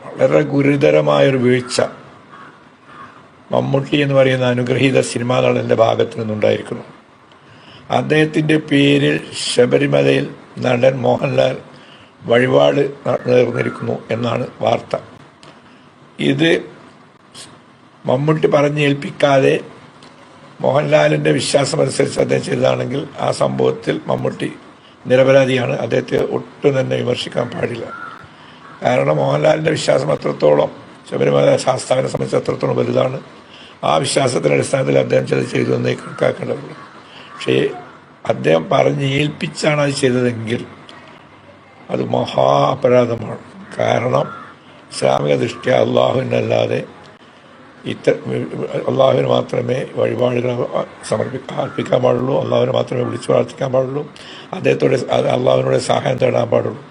വളരെ ഗുരുതരമായൊരു വീഴ്ച മമ്മൂട്ടി എന്ന് പറയുന്ന അനുഗ്രഹീത സിനിമാ നടൻ്റെ ഭാഗത്തു നിന്നുണ്ടായിരിക്കുന്നു. അദ്ദേഹത്തിൻ്റെ പേരിൽ ശബരിമലയിൽ നടൻ മോഹൻലാൽ വഴിപാട് നേർന്നിരിക്കുന്നു എന്നാണ് വാർത്ത. ഇത് മമ്മൂട്ടി പറഞ്ഞേൽപ്പിക്കാതെ മോഹൻലാലിൻ്റെ വിശ്വാസമനുസരിച്ച് അദ്ദേഹം ചെയ്തതാണെങ്കിൽ ആ സംഭവത്തിൽ മമ്മൂട്ടി നിരപരാധിയാണ്. അദ്ദേഹത്തെ ഒട്ടും തന്നെ വിമർശിക്കാൻ പാടില്ല. കാരണം മോഹൻലാലിൻ്റെ വിശ്വാസം അത്രത്തോളം ശബരിമല ശാസ്താവിനെ സംബന്ധിച്ച് അത്രത്തോളം വലുതാണ്. ആ വിശ്വാസത്തിൻ്റെ അടിസ്ഥാനത്തിൽ അദ്ദേഹം ചെയ്തു എന്നേ കണക്കാക്കേണ്ടതുള്ളൂ. പക്ഷേ അദ്ദേഹം പറഞ്ഞ് ഏൽപ്പിച്ചാണ് അത് ചെയ്തതെങ്കിൽ അത് മഹാ അപരാധമാണ്. കാരണം ഇസ്ലാമിക ദൃഷ്ട്യ അള്ളാഹുവിനല്ലാതെ അള്ളാഹുവിന് മാത്രമേ വഴിപാടുകൾ അർപ്പിക്കാൻ പാടുള്ളൂ, അള്ളാഹുവിനെ മാത്രമേ വിളിച്ചു പ്രാർത്ഥിക്കാൻ പാടുള്ളൂ, അദ്ദേഹത്തോടെ അള്ളാഹുവിനോട് സഹായം തേടാൻ പാടുള്ളൂ.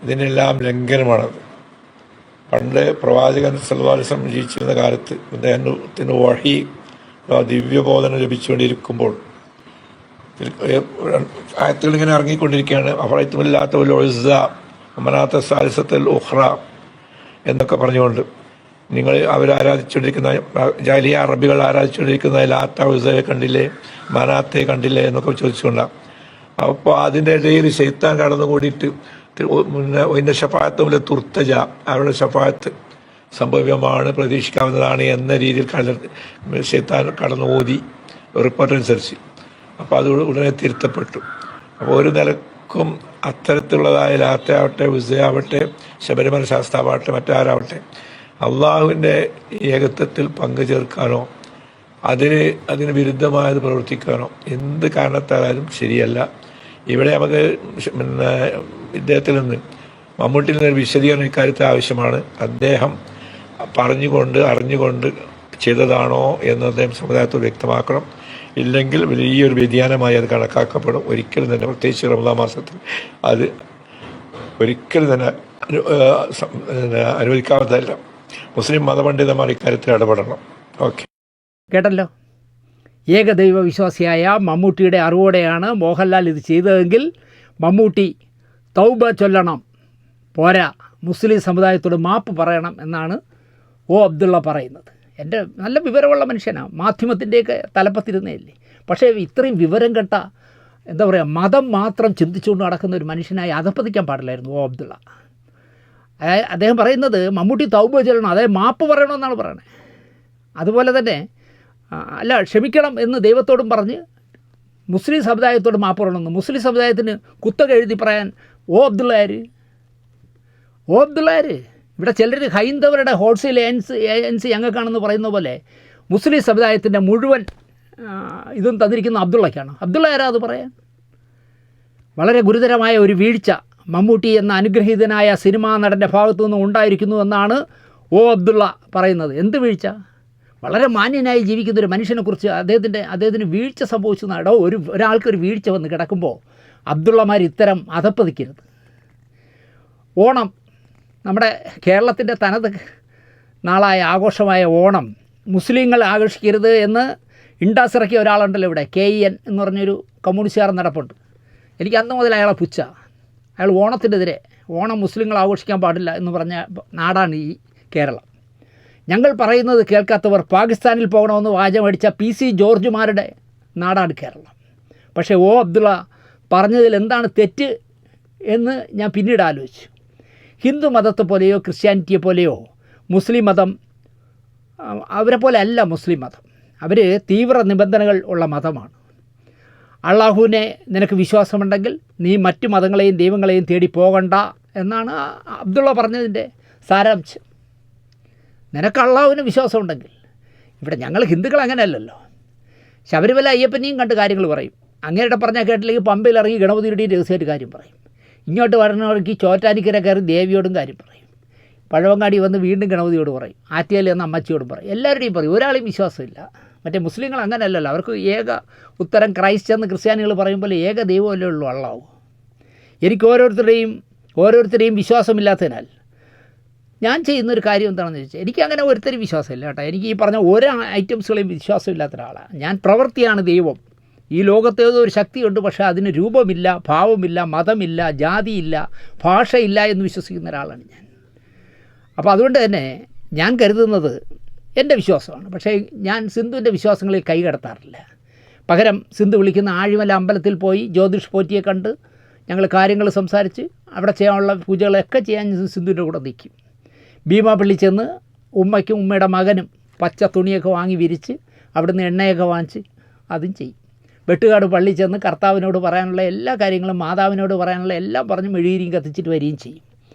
ഇതിനെല്ലാം ലംഘനമാണത്. പണ്ട് പ്രവാചകൻ സല്ലല്ലാഹു അലൈഹി വസല്ലം ജീവിച്ചിരുന്ന കാലത്ത് അദ്ദേഹത്തിന് വഹി ദിവ്യബോധനം ലഭിച്ചുകൊണ്ടിരിക്കുമ്പോൾ ആയത്തുകൾ ഇങ്ങനെ ഇറങ്ങിക്കൊണ്ടിരിക്കുകയാണ്. അഫറൈത്തുമില്ലാത്ത ഒരു ഉസ്സ മനാത്ത സാലിസത്തുൽ ഉഖ്റ എന്നൊക്കെ പറഞ്ഞുകൊണ്ട് നിങ്ങൾ അവരാരാധിച്ചുകൊണ്ടിരിക്കുന്ന ജാലിയ അറബികൾ ആരാധിച്ചുകൊണ്ടിരിക്കുന്ന ലാത്ത ഉസ്സയെ കണ്ടില്ലേ, മനാത്തെ കണ്ടില്ലേ എന്നൊക്കെ ചോദിച്ചുകൊണ്ടാണ്. അപ്പോൾ അതിൻ്റെ ഇടയിൽ ശൈത്താൻ കടന്നു കൂടിയിട്ട് ഇതിൻ്റെ ഷഫായത്തുമില്ല തുർത്തജ, അവരുടെ ഷഫായത്ത് സംഭവ്യമാണ്, പ്രതീക്ഷിക്കാവുന്നതാണ് എന്ന രീതിയിൽ ശൈത്താൻ കടന്നു ഓതി റിപ്പോർട്ടനുസരിച്ച്. അപ്പോൾ അത് ഉടനെ തിരുത്തപ്പെട്ടു. അപ്പോൾ ഒരു നിലക്കും അത്തരത്തിലുള്ളതായ ലാത്തയാവട്ടെ ഉസ്സയാവട്ടെ ശബരിമല ശാസ്താവാവട്ടെ മറ്റാരാവട്ടെ അള്ളാഹുവിൻ്റെ ഏകത്വത്തിൽ പങ്കു ചേർക്കാനോ അതിന് വിരുദ്ധമായത് പ്രവർത്തിക്കാനോ എന്ത് കാരണത്താലും ശരിയല്ല. ഇവിടെ നമുക്ക് ഇദ്ദേഹത്തിൽ നിന്ന് മമ്മൂട്ടിയിൽ നിന്ന് വിശദീകരണം ഇക്കാര്യത്തിൽ ആവശ്യമാണ്. അദ്ദേഹം അറിഞ്ഞുകൊണ്ട് ചെയ്തതാണോ എന്ന് അദ്ദേഹം സമുദായത്തോട് വ്യക്തമാക്കണം. ഇല്ലെങ്കിൽ വലിയൊരു വ്യതിയാനമായി അത് കണക്കാക്കപ്പെടും. ഒരിക്കലും തന്നെ പ്രത്യേകിച്ച് റമദാൻ മാസത്തിൽ അത് ഒരിക്കലും തന്നെ അനുവദിക്കാവുന്നതല്ല. മുസ്ലിം മതപണ്ഡിതന്മാർ ഇക്കാര്യത്തിൽ ഇടപെടണം. ഓക്കെ, കേട്ടല്ലോ. ഏകദൈവ വിശ്വാസിയായ മമ്മൂട്ടിയുടെ അറിവോടെയാണ് മോഹൻലാൽ ഇത് ചെയ്തതെങ്കിൽ മമ്മൂട്ടി തൗബ ചൊല്ലണം, പോരാ മുസ്ലിം സമുദായത്തോട് മാപ്പ് പറയണം എന്നാണ് അബ്ദുള്ള പറയുന്നത്. എൻ്റെ നല്ല വിവരമുള്ള മനുഷ്യനാണ്, മാധ്യമത്തിൻ്റെയൊക്കെ തലപ്പത്തിരുന്നതല്ലേ. പക്ഷേ ഇത്രയും വിവരം കെട്ട മതം മാത്രം ചിന്തിച്ചുകൊണ്ട് നടക്കുന്ന ഒരു മനുഷ്യനായി അധപ്പതിക്കാൻ പാടില്ലായിരുന്നു അബ്ദുള്ള. അദ്ദേഹം പറയുന്നത് മമ്മൂട്ടി തൗബ ചൊല്ലണം, അതായത് മാപ്പ് പറയണമെന്നാണ് പറയണത്. അതുപോലെ തന്നെ അല്ല ക്ഷമിക്കണം എന്ന് ദൈവത്തോടും പറഞ്ഞ് മുസ്ലിം സമുദായത്തോട് മാപ്പ് പറയണമെന്ന്. മുസ്ലിം സമുദായത്തിന് കുത്തക എഴുതി പറയാൻ ഓ അബ്ദുള്ളയാർ ഇവിടെ ചിലർ ഹൈന്ദവരുടെ ഹോൾസെയിൽ ഏജൻസി ഞങ്ങൾക്കാണെന്ന് പറയുന്ന പോലെ മുസ്ലിം സമുദായത്തിൻ്റെ മുഴുവൻ ഇതും തന്നിരിക്കുന്ന അബ്ദുള്ളയ്ക്കാണ്. അബ്ദുള്ള ആരാ അത് പറയാൻ? വളരെ ഗുരുതരമായ ഒരു വീഴ്ച മമ്മൂട്ടി എന്ന അനുഗ്രഹീതനായ സിനിമാ നടൻ്റെ ഭാഗത്തു നിന്ന് ഉണ്ടായിരിക്കുന്നു എന്നാണ് ഓ അബ്ദുള്ള പറയുന്നത്. എന്ത് വീഴ്ച? വളരെ മാന്യനായി ജീവിക്കുന്ന ഒരു മനുഷ്യനെക്കുറിച്ച് അദ്ദേഹത്തിന് വീഴ്ച സംഭവിച്ചു എന്നാടോ. ഒരാൾക്കൊരു വീഴ്ച വന്ന് കിടക്കുമ്പോൾ അബ്ദുള്ളമാർ ഇത്തരം അധപ്പതിക്കരുത്. ഓണം, നമ്മുടെ കേരളത്തിൻ്റെ തനത് നാളായ ആഘോഷമായ ഓണം മുസ്ലിങ്ങൾ ആഘോഷിക്കരുത് എന്ന് ഇണ്ടാസിറക്കിയ ഒരാളുണ്ടല്ലോ ഇവിടെ, KN എന്ന് പറഞ്ഞൊരു കമ്മ്യൂണിസ്റ്റുകാരൻ നടപ്പുണ്ട്. എനിക്ക് അന്ന് മുതൽ അയാളെ പുച്ഛ. അയാൾ ഓണത്തിനെതിരെ, ഓണം മുസ്ലിങ്ങൾ ആഘോഷിക്കാൻ പാടില്ല എന്ന് പറഞ്ഞ നാടാണ് ഈ കേരളം. ഞങ്ങൾ പറയുന്നത് കേൾക്കാത്തവർ പാകിസ്ഥാനിൽ പോകണമെന്ന് വാചമടിച്ച PC ജോർജുമാരുടെ നാടാണ് കേരളം. പക്ഷേ ഓ അബ്ദുള്ള പറഞ്ഞതിൽ എന്താണ് തെറ്റ് എന്ന് ഞാൻ പിന്നീട് ആലോചിച്ചു. ഹിന്ദു മതത്തെ പോലെയോ ക്രിസ്ത്യാനിറ്റിയെ പോലെയോ മുസ്ലിം മതം അവരെ പോലെ അല്ല. മുസ്ലിം മതം അവർ തീവ്ര നിബന്ധനകൾ ഉള്ള മതമാണ്. അള്ളാഹുവിനെ നിനക്ക് വിശ്വാസമുണ്ടെങ്കിൽ നീ മറ്റു മതങ്ങളെയും ദൈവങ്ങളെയും തേടി പോകണ്ട എന്നാണ് അബ്ദുള്ള പറഞ്ഞതിൻ്റെ സാരാംശം. നിനക്ക് അള്ളാഹുവിന് വിശ്വാസമുണ്ടെങ്കിൽ. ഇവിടെ ഞങ്ങൾ ഹിന്ദുക്കൾ അങ്ങനെയല്ലല്ലോ. ശബരിമല അയ്യപ്പനെയും കണ്ട് കാര്യങ്ങൾ പറയും. അങ്ങനെയുടെ പറഞ്ഞാൽ കേട്ടില്ലെങ്കിൽ പമ്പയിൽ ഇറങ്ങി ഗണപതിയുടെയും രഹസ്യമായിട്ട് കാര്യം പറയും. ഇങ്ങോട്ട് വരണവർക്ക് ചോറ്റാനിക്കര കയറി ദേവിയോടും കാര്യം പറയും. പഴവങ്ങാടി വന്ന് വീണ്ടും ഗണപതിയോട് പറയും. ആറ്റിയാൽ എന്ന് അമ്മച്ചിയോടും പറയും. എല്ലാവരുടെയും പറയും. ഒരാളെയും വിശ്വാസമില്ല. മറ്റേ മുസ്ലിങ്ങൾ അങ്ങനെയല്ലല്ലോ. അവർക്ക് ഏക ഉത്തരം ക്രൈസ്റ്റ് എന്ന് ക്രിസ്ത്യാനികൾ പറയുമ്പോൾ ഏക ദൈവമല്ലേ ഉള്ളൂ, അള്ളാഹു. എനിക്ക് ഓരോരുത്തരെയും വിശ്വാസമില്ലാത്തതിനാൽ ഞാൻ ചെയ്യുന്നൊരു കാര്യം എന്താണെന്ന് ചോദിച്ചാൽ, എനിക്ക് അങ്ങനെ ഒരുത്തരും വിശ്വാസമില്ല കേട്ടോ. എനിക്ക് ഈ പറഞ്ഞ ഓരോ ഐറ്റംസുകളെയും വിശ്വാസമില്ലാത്ത ഒരാളാണ് ഞാൻ. പ്രവൃത്തിയാണ് ദൈവം. ഈ ലോകത്തേതോ ഒരു ശക്തിയുണ്ട്, പക്ഷേ അതിന് രൂപമില്ല, ഭാവമില്ല, മതമില്ല, ജാതിയില്ല, ഭാഷയില്ല എന്ന് വിശ്വസിക്കുന്ന ഒരാളാണ് ഞാൻ. അപ്പോൾ അതുകൊണ്ട് തന്നെ ഞാൻ കരുതുന്നത് എൻ്റെ വിശ്വാസമാണ്. പക്ഷേ ഞാൻ സിന്ധുവിൻ്റെ വിശ്വാസങ്ങളിൽ കൈകടത്താറില്ല. പകരം സിന്ധു വിളിക്കുന്ന ആഴിമല അമ്പലത്തിൽ പോയി ജ്യോതിഷ് പോറ്റിയെ കണ്ട് ഞങ്ങൾ കാര്യങ്ങൾ സംസാരിച്ച് അവിടെ ചെയ്യാനുള്ള പൂജകളൊക്കെ ചെയ്യാൻ സിന്ധുവിൻ്റെ കൂടെ നിൽക്കും. ഭീമാപള്ളി ചെന്ന് ഉമ്മയ്ക്കും ഉമ്മയുടെ മകനും പച്ച തുണിയൊക്കെ വാങ്ങി വിരിച്ച് അവിടുന്ന് എണ്ണയൊക്കെ വാങ്ങിച്ച് അതും ചെയ്യും. വെട്ടുകാട് പള്ളി ചെന്ന് കർത്താവിനോട് പറയാനുള്ള എല്ലാ കാര്യങ്ങളും, മാതാവിനോട് പറയാനുള്ള എല്ലാം പറഞ്ഞ് മെഴുകിരിയും കത്തിച്ചിട്ട് വരികയും ചെയ്യും.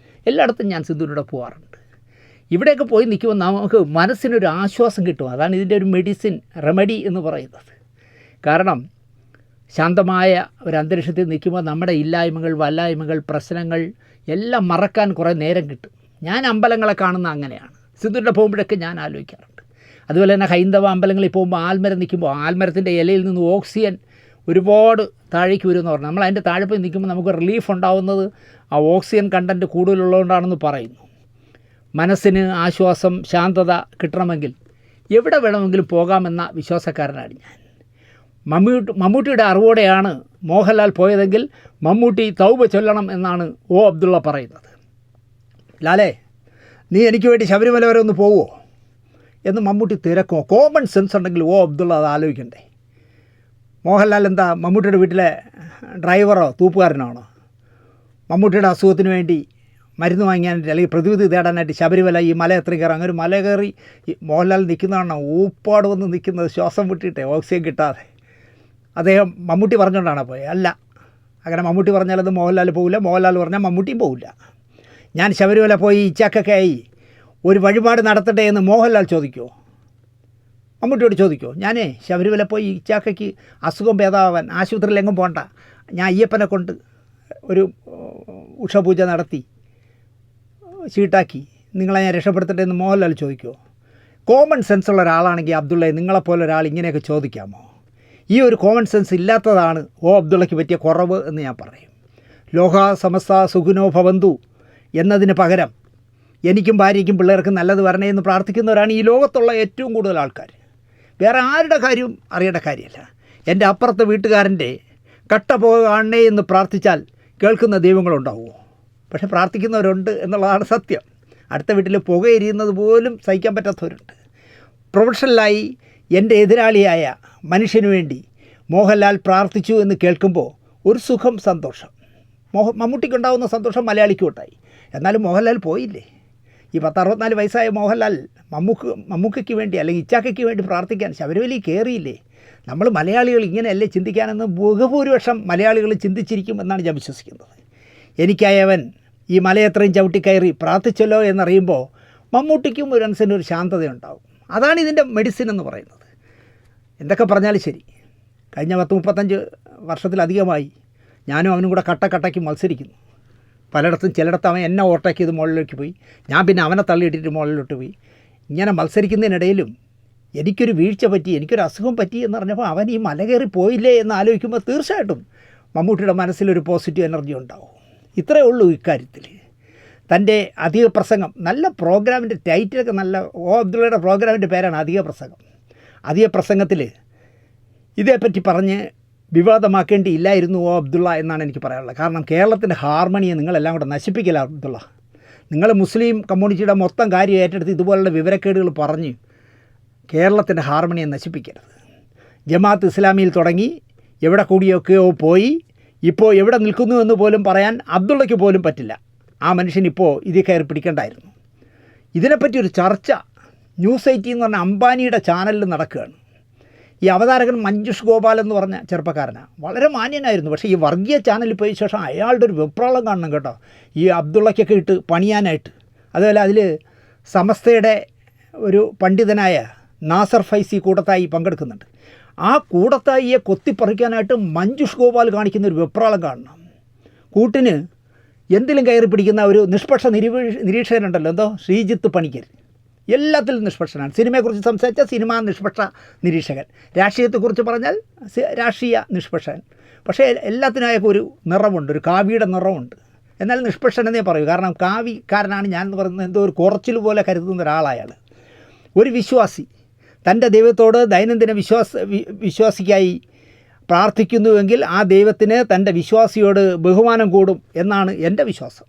എല്ലായിടത്തും ഞാൻ സിന്ധുവിനോട് പോകാറുണ്ട്. ഇവിടെയൊക്കെ പോയി നിൽക്കുമ്പോൾ നമുക്ക് മനസ്സിനൊരു ആശ്വാസം കിട്ടും. അതാണ് ഇതിൻ്റെ ഒരു റെമഡി എന്ന് പറയുന്നത്. കാരണം ശാന്തമായ ഒരു അന്തരീക്ഷത്തിൽ നിൽക്കുമ്പോൾ നമ്മുടെ ഇല്ലായ്മകൾ, വല്ലായ്മകൾ, പ്രശ്നങ്ങൾ എല്ലാം മറക്കാൻ കുറേ നേരം കിട്ടും. ഞാൻ അമ്പലങ്ങളെ കാണുന്ന അങ്ങനെയാണ്. സിന്ധുവിൻ്റെ പോകുമ്പോഴൊക്കെ ഞാൻ ആലോചിക്കാറുണ്ട്. അതുപോലെ തന്നെ ഹൈന്ദവ അമ്പലങ്ങളിൽ പോകുമ്പോൾ ആൽമരം നിൽക്കുമ്പോൾ ആൽമരത്തിൻ്റെ ഇലയിൽ നിന്ന് ഓക്സിജൻ ഒരുപാട് താഴേക്ക് വരുമെന്ന് പറഞ്ഞു. നമ്മൾ അതിൻ്റെ താഴെ പോയി നിൽക്കുമ്പോൾ നമുക്ക് റിലീഫ് ഉണ്ടാകുന്നത് ആ ഓക്സിജൻ കണ്ടൻറ്റ് കൂടുതലുള്ളതുകൊണ്ടാണെന്ന് പറയുന്നു. മനസ്സിന് ആശ്വാസം, ശാന്തത കിട്ടണമെങ്കിൽ എവിടെ വേണമെങ്കിലും പോകാമെന്ന വിശ്വാസക്കാരനാണ് ഞാൻ. മമ്മൂട്ടിയുടെ അറിവോടെയാണ് മോഹൻലാൽ പോയതെങ്കിൽ മമ്മൂട്ടി തൗബ ചൊല്ലണം എന്നാണ് ഓ അബ്ദുള്ള പറയുന്നത്. ലാലേ, നീ എനിക്ക് വേണ്ടി ശബരിമല വരെ ഒന്ന് പോവുമോ എന്ന് മമ്മൂട്ടി തിരക്കുമോ? കോമൺ സെൻസ് ഉണ്ടെങ്കിൽ ഓ അബ്ദുള്ള അത് ആലോചിക്കണ്ടേ. മോഹൻലാൽ എന്താ മമ്മൂട്ടിയുടെ വീട്ടിലെ ഡ്രൈവറോ തൂപ്പുകാരനാണോ? മമ്മൂട്ടിയുടെ അസുഖത്തിന് വേണ്ടി മരുന്ന് വാങ്ങിക്കാനായിട്ട് അല്ലെങ്കിൽ പ്രതിവിധി തേടാനായിട്ട് ശബരിമല ഈ മല എത്ര കയറും? അങ്ങനെ ഒരു മല കയറി മോഹൻലാൽ നിൽക്കുന്നതാണ് ഊപ്പാട് വന്ന് നിൽക്കുന്നത്, ശ്വാസം വിട്ടിട്ടേ, ഓക്സിജൻ കിട്ടാതെ. അദ്ദേഹം മമ്മൂട്ടി പറഞ്ഞുകൊണ്ടാണ് പോയത്? അല്ല, അങ്ങനെ മമ്മൂട്ടി പറഞ്ഞാലത് മോഹൻലാൽ പോവില്ല, മോഹൻലാൽ പറഞ്ഞാൽ മമ്മൂട്ടിയും പോവില്ല. ഞാൻ ശബരിമല പോയി ഇച്ചാക്കൊക്കെ ആയി ഒരു വഴിപാട് നടത്തട്ടെ എന്ന് മോഹൻലാൽ ചോദിക്കുമോ? മമ്മൂട്ടിയോട് ചോദിക്കുമോ? ഞാനേ ശബരിമല പോയി ഇച്ചാക്കയ്ക്ക് അസുഖം ഭേദമാവാൻ ആശുപത്രിയിലെങ്ങും പോകണ്ട, ഞാൻ അയ്യപ്പനെ കൊണ്ട് ഒരു ഉഷപൂജ നടത്തി ചീട്ടാക്കി നിങ്ങളെ ഞാൻ രക്ഷപ്പെടുത്തട്ടെ എന്ന് മോഹൻലാൽ ചോദിക്കുമോ? കോമൺ സെൻസുള്ള ഒരാളാണെങ്കിൽ അബ്ദുള്ള നിങ്ങളെപ്പോലെ ഒരാൾ ഇങ്ങനെയൊക്കെ ചോദിക്കാമോ? ഈ ഒരു കോമൺ സെൻസ് ഇല്ലാത്തതാണ് ഓ അബ്ദുള്ളയ്ക്ക് പറ്റിയ കുറവ് എന്ന് ഞാൻ പറയും. ലോക സമസ്ത സുഖിനോ ഭവന്തു എന്നതിന് പകരം എനിക്കും ഭാര്യയ്ക്കും പിള്ളേർക്കും നല്ലത് വരണേ എന്ന് പ്രാർത്ഥിക്കുന്നവരാണ് ഈ ലോകത്തുള്ള ഏറ്റവും കൂടുതൽ ആൾക്കാർ. വേറെ ആരുടെ കാര്യവും അറിയേണ്ട കാര്യമില്ല. എൻ്റെ അപ്പുറത്തെ വീട്ടുകാരൻ്റെ കട്ട പുക കാണണേ എന്ന് പ്രാർത്ഥിച്ചാൽ കേൾക്കുന്ന ദൈവങ്ങളുണ്ടാവുമോ? പക്ഷെ പ്രാർത്ഥിക്കുന്നവരുണ്ട് എന്നുള്ളതാണ് സത്യം. അടുത്ത വീട്ടിൽ പുക എരിയുന്നത് പോലും സഹിക്കാൻ പറ്റാത്തവരുണ്ട്. പ്രൊഫഷണലായി എൻ്റെ എതിരാളിയായ മനുഷ്യന് വേണ്ടി മോഹൻലാൽ പ്രാർത്ഥിച്ചു എന്ന് കേൾക്കുമ്പോൾ ഒരു സുഖം, സന്തോഷം. മമ്മൂട്ടിക്കുണ്ടാകുന്ന സന്തോഷം മലയാളിക്കും ഉണ്ടായി. എന്നാലും മോഹൻലാൽ പോയില്ലേ? ഈ 64 വയസ്സായ മോഹൻലാൽ മമ്മൂക്കയ്ക്ക് വേണ്ടി അല്ലെങ്കിൽ ഇച്ചാക്കയ്ക്ക് വേണ്ടി പ്രാർത്ഥിക്കാൻ ശബരിമലയിൽ കയറിയില്ലേ? നമ്മൾ മലയാളികൾ ഇങ്ങനെയല്ലേ ചിന്തിക്കാനെന്ന് ബഹുഭൂരിപക്ഷം മലയാളികൾ ചിന്തിച്ചിരിക്കും എന്നാണ് ഞാൻ വിശ്വസിക്കുന്നത്. എനിക്കായവൻ ഈ മലയത്രയും ചവിട്ടിക്കയറി പ്രാർത്ഥിച്ചല്ലോ എന്നറിയുമ്പോൾ മമ്മൂട്ടിക്കും ഒരു മനസ്സിനൊരു ശാന്തതയുണ്ടാവും. അതാണ് ഇതിൻ്റെ മെഡിസിൻ എന്ന് പറയുന്നത്. എന്തൊക്കെ പറഞ്ഞാലും ശരി, കഴിഞ്ഞ 35 വർഷത്തിലധികമായി ഞാനും അവനും കൂടെ കട്ടയ്ക്ക് മത്സരിക്കുന്നു. പലയിടത്തും ചിലയിടത്ത് അവൻ എന്നെ ഓവർടേക്ക് ചെയ്ത് മുകളിലേക്ക് പോയി, ഞാൻ പിന്നെ അവനെ തള്ളിയിട്ടിട്ട് മുകളിലോട്ട് പോയി. ഇങ്ങനെ മത്സരിക്കുന്നതിനിടയിലും എനിക്കൊരു വീഴ്ച പറ്റി, എനിക്കൊരു അസുഖം പറ്റി എന്ന് പറഞ്ഞപ്പോൾ അവൻ ഈ മല കയറി പോയില്ലേ എന്ന് ആലോചിക്കുമ്പോൾ തീർച്ചയായിട്ടും മമ്മൂട്ടിയുടെ മനസ്സിലൊരു പോസിറ്റീവ് എനർജി ഉണ്ടാവും. ഇത്രയേ ഉള്ളൂ ഇക്കാര്യത്തിൽ. തൻ്റെ അധിക പ്രസംഗം, നല്ല പ്രോഗ്രാമിൻ്റെ ടൈറ്റിലൊക്കെ നല്ല, അബ്ദുള്ളയുടെ പ്രോഗ്രാമിൻ്റെ പേരാണ് അധിക പ്രസംഗം. അധിക പ്രസംഗത്തിൽ ഇതേപ്പറ്റി പറഞ്ഞ് വിവാദമാക്കേണ്ടിയില്ലായിരുന്നു അബ്ദുള്ള എന്നാണ് എനിക്ക് പറയാനുള്ളത്. കാരണം കേരളത്തിൻ്റെ ഹാർമണിയെ നിങ്ങളെല്ലാം കൂടെ നശിപ്പിക്കില്ല അബ്ദുള്ള. നിങ്ങൾ മുസ്ലിം കമ്മ്യൂണിറ്റിയുടെ മൊത്തം കാര്യം ഏറ്റെടുത്ത് ഇതുപോലുള്ള വിവരക്കേടുകൾ പറഞ്ഞ് കേരളത്തിൻ്റെ ഹാർമണിയെ നശിപ്പിക്കരുത്. ജമാഅത്ത് ഇസ്ലാമിയിൽ തുടങ്ങി എവിടെ കൂടിയൊക്കെയോ പോയി ഇപ്പോൾ എവിടെ നിൽക്കുന്നു എന്ന് പോലും പറയാൻ അബ്ദുള്ളയ്ക്ക് പോലും പറ്റില്ല. ആ മനുഷ്യനിപ്പോൾ ഇതിൽ കയറി പിടിക്കേണ്ടായിരുന്നു. ഇതിനെപ്പറ്റി ഒരു ചർച്ച ന്യൂസ് 18 എന്ന് പറഞ്ഞ അംബാനിയുടെ ചാനലിൽ നടക്കുകയാണ്. ഈ അവതാരകൻ മഞ്ജുഷ് ഗോപാൽ എന്ന് പറഞ്ഞ ചെറുപ്പക്കാരനാണ്, വളരെ മാന്യനായിരുന്നു. പക്ഷേ ഈ വർഗീയ ചാനലിൽ പോയ ശേഷം അയാളുടെ ഒരു വെപ്രാളം കാണണം കേട്ടോ, ഈ അബ്ദുള്ളയ്ക്കൊക്കെ ഇട്ട് പണിയാനായിട്ട്. അതുപോലെ അതിൽ സമസ്തയുടെ ഒരു പണ്ഡിതനായ നാസർ ഫൈസി കൂടത്തായി പങ്കെടുക്കുന്നുണ്ട്. ആ കൂടത്തായിയെ കൊത്തിപ്പറിക്കാനായിട്ട് മഞ്ജുഷ് ഗോപാൽ കാണിക്കുന്ന ഒരു വെപ്രാളം കാണണം. കൂട്ടിന് എന്തിലും കയറി പിടിക്കുന്ന ഒരു നിഷ്പക്ഷ നിരീക്ഷകനുണ്ടല്ലോ, എന്തോ ശ്രീജിത്ത് പണിക്കർ, എല്ലാത്തിലും നിഷ്പക്ഷനാണ്. സിനിമയെക്കുറിച്ച് സംസാരിച്ചാൽ സിനിമാ നിഷ്പക്ഷ നിരീക്ഷകൻ, രാഷ്ട്രീയത്തെക്കുറിച്ച് പറഞ്ഞാൽ രാഷ്ട്രീയ നിഷ്പക്ഷൻ. പക്ഷേ എല്ലാത്തിനായൊക്കെ ഒരു നിറമുണ്ട്, ഒരു കാവിയുടെ നിറമുണ്ട്. എന്നാൽ നിഷ്പക്ഷനെന്നേ പറയൂ. കാരണം കാവിക്കാരനാണ് ഞാൻ എന്ന് പറയുന്നത് എന്തോ ഒരു കുറച്ചിൽ പോലെ കരുതുന്ന ഒരാളായാണ്. ഒരു വിശ്വാസി തൻ്റെ ദൈവത്തോട് ദൈനംദിന വിശ്വാസിക്കായി പ്രാർത്ഥിക്കുന്നുവെങ്കിൽ ആ ദൈവത്തിന് തൻ്റെ വിശ്വാസിയോട് ബഹുമാനം കൂടും എന്നാണ് എൻ്റെ വിശ്വാസം.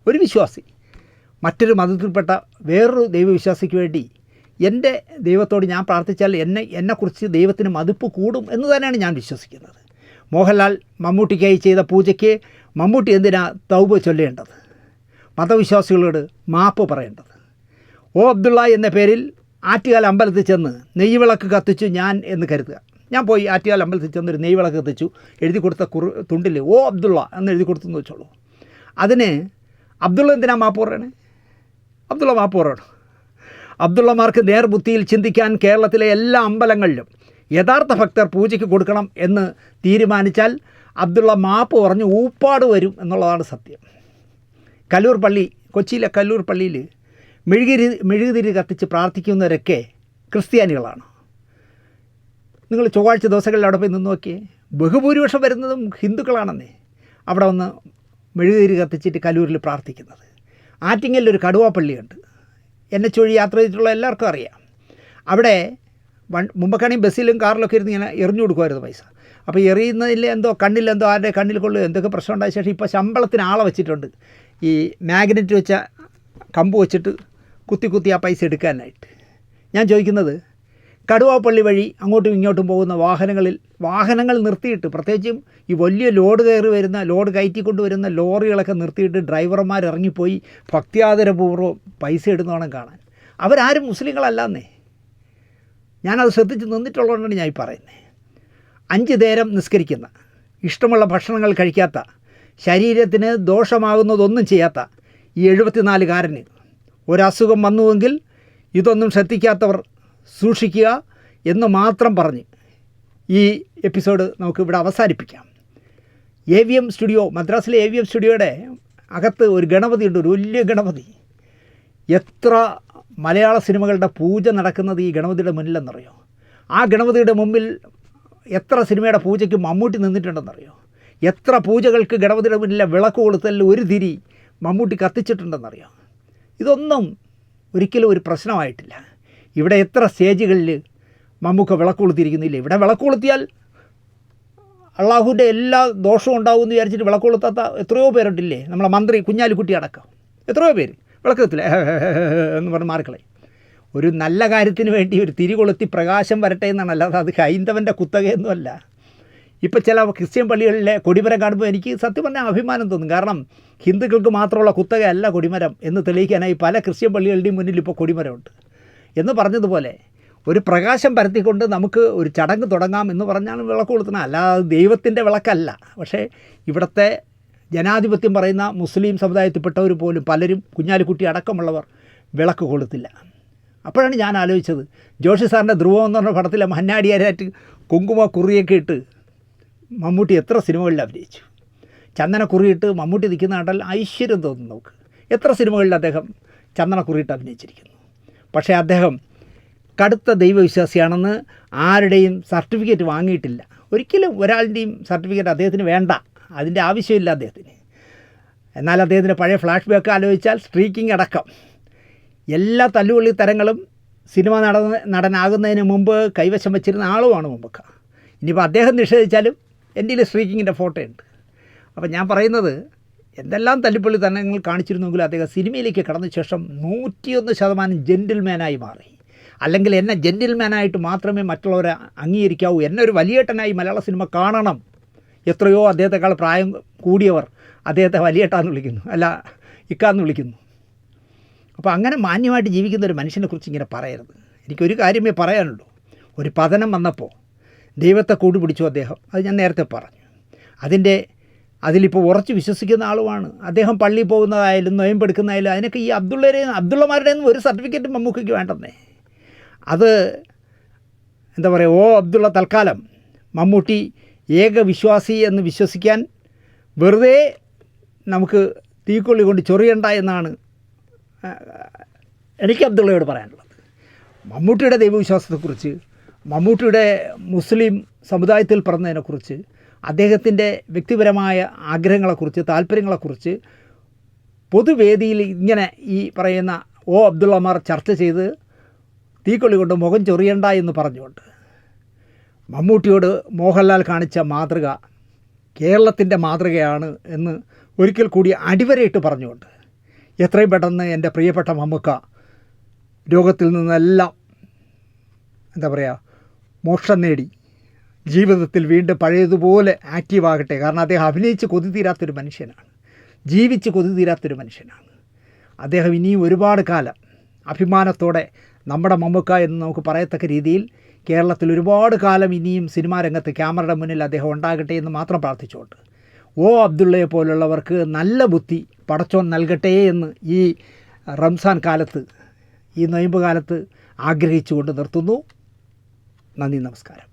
ഒരു വിശ്വാസി മറ്റൊരു മതത്തിൽപ്പെട്ട വേറൊരു ദൈവവിശ്വാസിക്ക് വേണ്ടി എൻ്റെ ദൈവത്തോട് ഞാൻ പ്രാർത്ഥിച്ചാൽ എന്നെക്കുറിച്ച് ദൈവത്തിന് മതിപ്പ് കൂടും എന്ന് തന്നെയാണ് ഞാൻ വിശ്വസിക്കുന്നത്. മോഹൻലാൽ മമ്മൂട്ടിക്കായി ചെയ്ത പൂജയ്ക്ക് മമ്മൂട്ടി എന്തിനാ തൗബ ചൊല്ലേണ്ടത്? മതവിശ്വാസികളോട് മാപ്പ് പറയേണ്ടത്? അബ്ദുള്ള എന്ന പേരിൽ ആറ്റുകാൽ അമ്പലത്തിൽ ചെന്ന് നെയ്വിളക്ക് കത്തിച്ചു ഞാൻ എന്ന് കരുതുക. ഞാൻ പോയി ആറ്റുകാൽ അമ്പലത്തിൽ ചെന്നൊരു നെയ്വിളക്ക് കത്തിച്ചു, എഴുതി കൊടുത്ത തുണ്ടിൽ അബ്ദുള്ള എന്ന് എഴുതി കൊടുത്തെന്ന് വെച്ചോളൂ. അതിന് അബ്ദുള്ള എന്തിനാ മാപ്പ് പറയണേ? അബ്ദുള്ള മാപ്പ് പറയണം. അബ്ദുള്ളമാർക്ക് നേർബുദ്ധിയിൽ ചിന്തിക്കാൻ കേരളത്തിലെ എല്ലാ അമ്പലങ്ങളിലും യഥാർത്ഥ ഭക്തർ പൂജയ്ക്ക് കൊടുക്കണം എന്ന് തീരുമാനിച്ചാൽ അബ്ദുള്ള മാപ്പ് പറഞ്ഞ് ഊപ്പാട് വരും എന്നുള്ളതാണ് സത്യം. കല്ലൂർ പള്ളി, കൊച്ചിയിലെ കല്ലൂർ പള്ളിയിൽ മെഴുകുതിരി കത്തിച്ച് പ്രാർത്ഥിക്കുന്നവരൊക്കെ ക്രിസ്ത്യാനികളാണ്. നിങ്ങൾ ചൊവ്വാഴ്ച ദിവസങ്ങളിൽ അവിടെ പോയി നിന്ന് നോക്കിയേ, ബഹുഭൂരിപക്ഷം വരുന്നതും ഹിന്ദുക്കളാണെന്നേ. അവിടെ വന്ന് മെഴുകുതിരി കത്തിച്ചിട്ട് കല്ലൂരിൽ പ്രാർത്ഥിക്കുന്നത്. ആറ്റിങ്ങലിലൊരു കടുവാപ്പള്ളിയുണ്ട്, NH യാത്ര ചെയ്തിട്ടുള്ള എല്ലാവർക്കും അറിയാം. അവിടെ മുമ്പൊക്കെയാണെങ്കിൽ ബസ്സിലും കാറിലൊക്കെ ഇരുന്ന് ഇങ്ങനെ എറിഞ്ഞു കൊടുക്കുമായിരുന്നു പൈസ. അപ്പോൾ എറിയുന്നതിൽ എന്തോ കണ്ണിലെന്തോ ആരുടെ കണ്ണിൽ കൊള്ളുക എന്തൊക്കെ പ്രശ്നം ഉണ്ടായ ശേഷം ഇപ്പോൾ ശമ്പളത്തിന് ആളെ വെച്ചിട്ടുണ്ട്, ഈ മാഗ്നറ്റ് വെച്ച കമ്പ് വെച്ചിട്ട് കുത്തി ആ പൈസ എടുക്കാനായിട്ട്. ഞാൻ ചോദിക്കുന്നത്, കടുവാപ്പള്ളി വഴി അങ്ങോട്ടും ഇങ്ങോട്ടും പോകുന്ന വാഹനങ്ങൾ നിർത്തിയിട്ട്, പ്രത്യേകിച്ചും ഈ വലിയ ലോഡ് കയറ്റിക്കൊണ്ട് വരുന്ന ലോറികളൊക്കെ നിർത്തിയിട്ട് ഡ്രൈവർമാർ ഇറങ്ങിപ്പോയി ഭക്തിയാദരപൂർവ്വം പൈസ ഇടുന്നോണം കാണാൻ. അവരാരും മുസ്ലിങ്ങളല്ലെന്നേ. ഞാനത് ശ്രദ്ധിച്ച് നിന്നിട്ടുള്ളതുകൊണ്ടാണ് ഞാൻ ഈ പറയുന്നത്. 5 നേരം നിസ്കരിക്കുന്ന, ഇഷ്ടമുള്ള ഭക്ഷണങ്ങൾ കഴിക്കാത്ത, ശരീരത്തിന് ദോഷമാകുന്നതൊന്നും ചെയ്യാത്ത ഈ 74-കാരന് ഒരസുഖം വന്നുവെങ്കിൽ ഇതൊന്നും ശ്രദ്ധിക്കാത്തവർ സൂക്ഷിക്കുക എന്ന് മാത്രം പറഞ്ഞ് ഈ എപ്പിസോഡ് നമുക്ക് ഇവിടെ അവസാനിപ്പിക്കാം. AVM സ്റ്റുഡിയോ, മദ്രാസിലെ AVM സ്റ്റുഡിയോയുടെ അകത്ത് ഒരു ഗണപതി ഉണ്ട്, ഒരു വലിയ ഗണപതി. എത്ര മലയാള സിനിമകളുടെ പൂജ നടക്കുന്നത് ഈ ഗണപതിയുടെ മുന്നിലെന്നറിയോ? ആ ഗണപതിയുടെ മുമ്പിൽ എത്ര സിനിമയുടെ പൂജയ്ക്ക് മമ്മൂട്ടി നിന്നിട്ടുണ്ടെന്നറിയോ? എത്ര പൂജകൾക്ക് ഗണപതിയുടെ മുന്നിലെ വിളക്ക് കൊടുത്തതിൽ ഒരു തിരി മമ്മൂട്ടി കത്തിച്ചിട്ടുണ്ടെന്നറിയോ? ഇതൊന്നും ഒരിക്കലും ഒരു പ്രശ്നമായിട്ടില്ല. ഇവിടെ എത്ര സ്റ്റേജുകളിൽ മമ്മൂക്ക വിളക്ക് കൊളുത്തിയിരിക്കുന്നില്ല. ഇവിടെ വിളക്ക് കൊളുത്തിയാൽ അള്ളാഹുവിൻ്റെ എല്ലാ ദോഷവും ഉണ്ടാകുമെന്ന് വിചാരിച്ചിട്ട് വിളക്ക് കൊളുത്താത്ത എത്രയോ പേരുണ്ടില്ലേ? നമ്മളെ മന്ത്രി കുഞ്ഞാലിക്കുട്ടി അടക്കം എത്രയോ പേര് വിളക്കത്തില്ല എന്ന് പറഞ്ഞ് മാറിക്കളയും. ഒരു നല്ല കാര്യത്തിന് വേണ്ടി ഒരു തിരി കൊളുത്തി പ്രകാശം വരട്ടെ എന്നാണ്, അല്ലാതെ അത് ഹൈന്ദവൻ്റെ കുത്തകയൊന്നുമല്ല. ഇപ്പോൾ ചില ക്രിസ്ത്യൻ പള്ളികളിലെ കൊടിമരം കാണുമ്പോൾ എനിക്ക് സത്യം പറഞ്ഞാൽ അഭിമാനം തോന്നും. കാരണം ഹിന്ദുക്കൾക്ക് മാത്രമുള്ള കുത്തകയല്ല കൊടിമരം എന്ന് തെളിയിക്കാനായി പല ക്രിസ്ത്യൻ പള്ളികളുടെയും മുന്നിൽ ഇപ്പോൾ കൊടിമരമുണ്ട്. എന്ന് പറഞ്ഞതുപോലെ ഒരു പ്രകാശം പരത്തിക്കൊണ്ട് നമുക്ക് ഒരു ചടങ്ങ് തുടങ്ങാം എന്ന് പറഞ്ഞാണ് വിളക്ക് കൊളുത്തുന്നത്, അല്ലാതെ ദൈവത്തിൻ്റെ വിളക്കല്ല. പക്ഷേ ഇവിടുത്തെ ജനാധിപത്യം പറയുന്ന മുസ്ലിം സമുദായത്തിൽപ്പെട്ടവർ പോലും പലരും, കുഞ്ഞാലിക്കുട്ടി അടക്കമുള്ളവർ വിളക്ക് കൊളുത്തില്ല. അപ്പോഴാണ് ഞാൻ ആലോചിച്ചത്, ജോഷി സാറിൻ്റെ ധ്രുവം എന്ന് പറഞ്ഞ പടത്തിലെ മന്നാടിയാരായിട്ട് കുങ്കുമ കുറിയൊക്കെ ഇട്ട് മമ്മൂട്ടി എത്ര സിനിമകളിൽ അഭിനയിച്ചു. ചന്ദനക്കുറിയിട്ട് മമ്മൂട്ടി നിൽക്കുന്ന കണ്ടാൽ ഐശ്വര്യം തോന്നും നമുക്ക്. എത്ര സിനിമകളിൽ അദ്ദേഹം ചന്ദനക്കുറിയിട്ട് അഭിനയിച്ചിരിക്കുന്നു. പക്ഷേ അദ്ദേഹം കടുത്ത ദൈവവിശ്വാസിയാണെന്ന് ആരുടെയും സർട്ടിഫിക്കറ്റ് വാങ്ങിയിട്ടില്ല. ഒരിക്കലും ഒരാളുടെയും സർട്ടിഫിക്കറ്റ് അദ്ദേഹത്തിന് വേണ്ട, അതിൻ്റെ ആവശ്യമില്ല അദ്ദേഹത്തിന്. എന്നാൽ അദ്ദേഹത്തിൻ്റെ പഴയ ഫ്ലാഷ് ബാക്ക് ആലോചിച്ചാൽ സ്ട്രീക്കിംഗ് അടക്കം എല്ലാ തല്ലുകൊള്ളി തരങ്ങളും സിനിമ നടനാകുന്നതിന് മുമ്പ് കൈവശം വെച്ചിരുന്ന ആളുമാണ് മുമ്പൊക്കെ. ഇനിയിപ്പോൾ അദ്ദേഹം നിഷേധിച്ചാലും എൻ്റെ കയ്യിൽ സ്ട്രീക്കിങ്ങിൻ്റെ ഫോട്ടോ ഉണ്ട്. അപ്പോൾ ഞാൻ പറയുന്നത്, എന്തെല്ലാം തല്ലിപ്പൊള്ളി തരങ്ങൾ കാണിച്ചിരുന്നെങ്കിലും അദ്ദേഹം സിനിമയിലേക്ക് കടന്ന ശേഷം 101% ജെൻറ്റിൽമാനായി മാറി. അല്ലെങ്കിൽ എന്നെ ജെൻറ്റിൽമാനായിട്ട് മാത്രമേ മറ്റുള്ളവരെ അംഗീകരിക്കാവൂ, എന്നെ ഒരു വലിയേട്ടനായി മലയാള സിനിമ കാണണം. എത്രയോ അദ്ദേഹത്തെക്കാൾ പ്രായം കൂടിയവർ അദ്ദേഹത്തെ വലിയേട്ടാന്ന് വിളിക്കുന്നു, അല്ല ഇക്കാന്ന് വിളിക്കുന്നു. അപ്പോൾ അങ്ങനെ മാന്യമായിട്ട് ജീവിക്കുന്ന ഒരു മനുഷ്യനെക്കുറിച്ച് ഇങ്ങനെ പറയരുത്. എനിക്കൊരു കാര്യമേ പറയാനുള്ളൂ. ഒരു പതനം വന്നപ്പോൾ ദൈവത്തെ കൂടി പിടിച്ചു അദ്ദേഹം, അത് ഞാൻ നേരത്തെ പറഞ്ഞു. അതിലിപ്പോൾ ഉറച്ച് വിശ്വസിക്കുന്ന ആളുമാണ് അദ്ദേഹം. പള്ളിയിൽ പോകുന്നതായാലും നൊയമ്പെടുക്കുന്നതായാലും അതിനൊക്കെ ഈ അബ്ദുള്ളമാരുടെ ഒന്നും ഒരു സർട്ടിഫിക്കറ്റും മമ്മൂക്കയ്ക്ക് വേണ്ടെന്നേ. അത് എന്താ പറയുക, അബ്ദുള്ള തൽക്കാലം മമ്മൂട്ടി ഏക വിശ്വാസി എന്ന് വിശ്വസിക്കാൻ വെറുതെ നമുക്ക് തീക്കൊള്ളി കൊണ്ട് ചൊറിയണ്ട എന്നാണ് എനിക്ക് അബ്ദുള്ളയോട് പറയാനുള്ളത്. മമ്മൂട്ടിയുടെ ദൈവവിശ്വാസത്തെക്കുറിച്ച്, മമ്മൂട്ടിയുടെ മുസ്ലിം സമുദായത്തിൽ പിറന്നതിനെക്കുറിച്ച്, അദ്ദേഹത്തിൻ്റെ വ്യക്തിപരമായ ആഗ്രഹങ്ങളെക്കുറിച്ച്, താല്പര്യങ്ങളെക്കുറിച്ച് പൊതുവേദിയിൽ ഇങ്ങനെ ഈ പറയുന്ന അബ്ദുള്ളമാർ ചർച്ച ചെയ്ത് തീക്കൊള്ളി കൊണ്ട് മുഖം ചൊറിയണ്ട എന്ന് പറഞ്ഞുകൊണ്ട് മമ്മൂട്ടിയോട് മോഹൻലാൽ കാണിച്ച മാതൃക കേരളത്തിൻ്റെ മാതൃകയാണ് എന്ന് ഒരിക്കൽ കൂടി അടിവരയിട്ട് പറഞ്ഞുകൊണ്ട് എത്രയും പെട്ടെന്ന് എൻ്റെ പ്രിയപ്പെട്ട മമ്മൂക്ക രോഗത്തിൽ നിന്നെല്ലാം എന്താ പറയുക മോക്ഷം നേടി ജീവിതത്തിൽ വീണ്ടും പഴയതുപോലെ ആക്റ്റീവാകട്ടെ. കാരണം അദ്ദേഹം അഭിനയിച്ച് കൊതി തീരാത്തൊരു മനുഷ്യനാണ്, ജീവിച്ച് കൊതി തീരാത്തൊരു മനുഷ്യനാണ്. അദ്ദേഹം ഇനിയും ഒരുപാട് കാലം അഭിമാനത്തോടെ നമ്മുടെ മമ്മൂക്ക എന്ന് നമുക്ക് പറയത്തക്ക രീതിയിൽ കേരളത്തിൽ ഒരുപാട് കാലം ഇനിയും സിനിമാ രംഗത്ത് ക്യാമറയുടെ മുന്നിൽ അദ്ദേഹം ഉണ്ടാകട്ടെ എന്ന് മാത്രം പ്രാർത്ഥിച്ചുകൊണ്ട് അബ്ദുള്ളയെ പോലുള്ളവർക്ക് നല്ല ബുദ്ധി പടച്ചോൻ നൽകട്ടെ എന്ന് ഈ റംസാൻ കാലത്ത്, ഈ നൊയമ്പ് കാലത്ത് ആഗ്രഹിച്ചുകൊണ്ട് നിർത്തുന്നു. നന്ദി, നമസ്കാരം.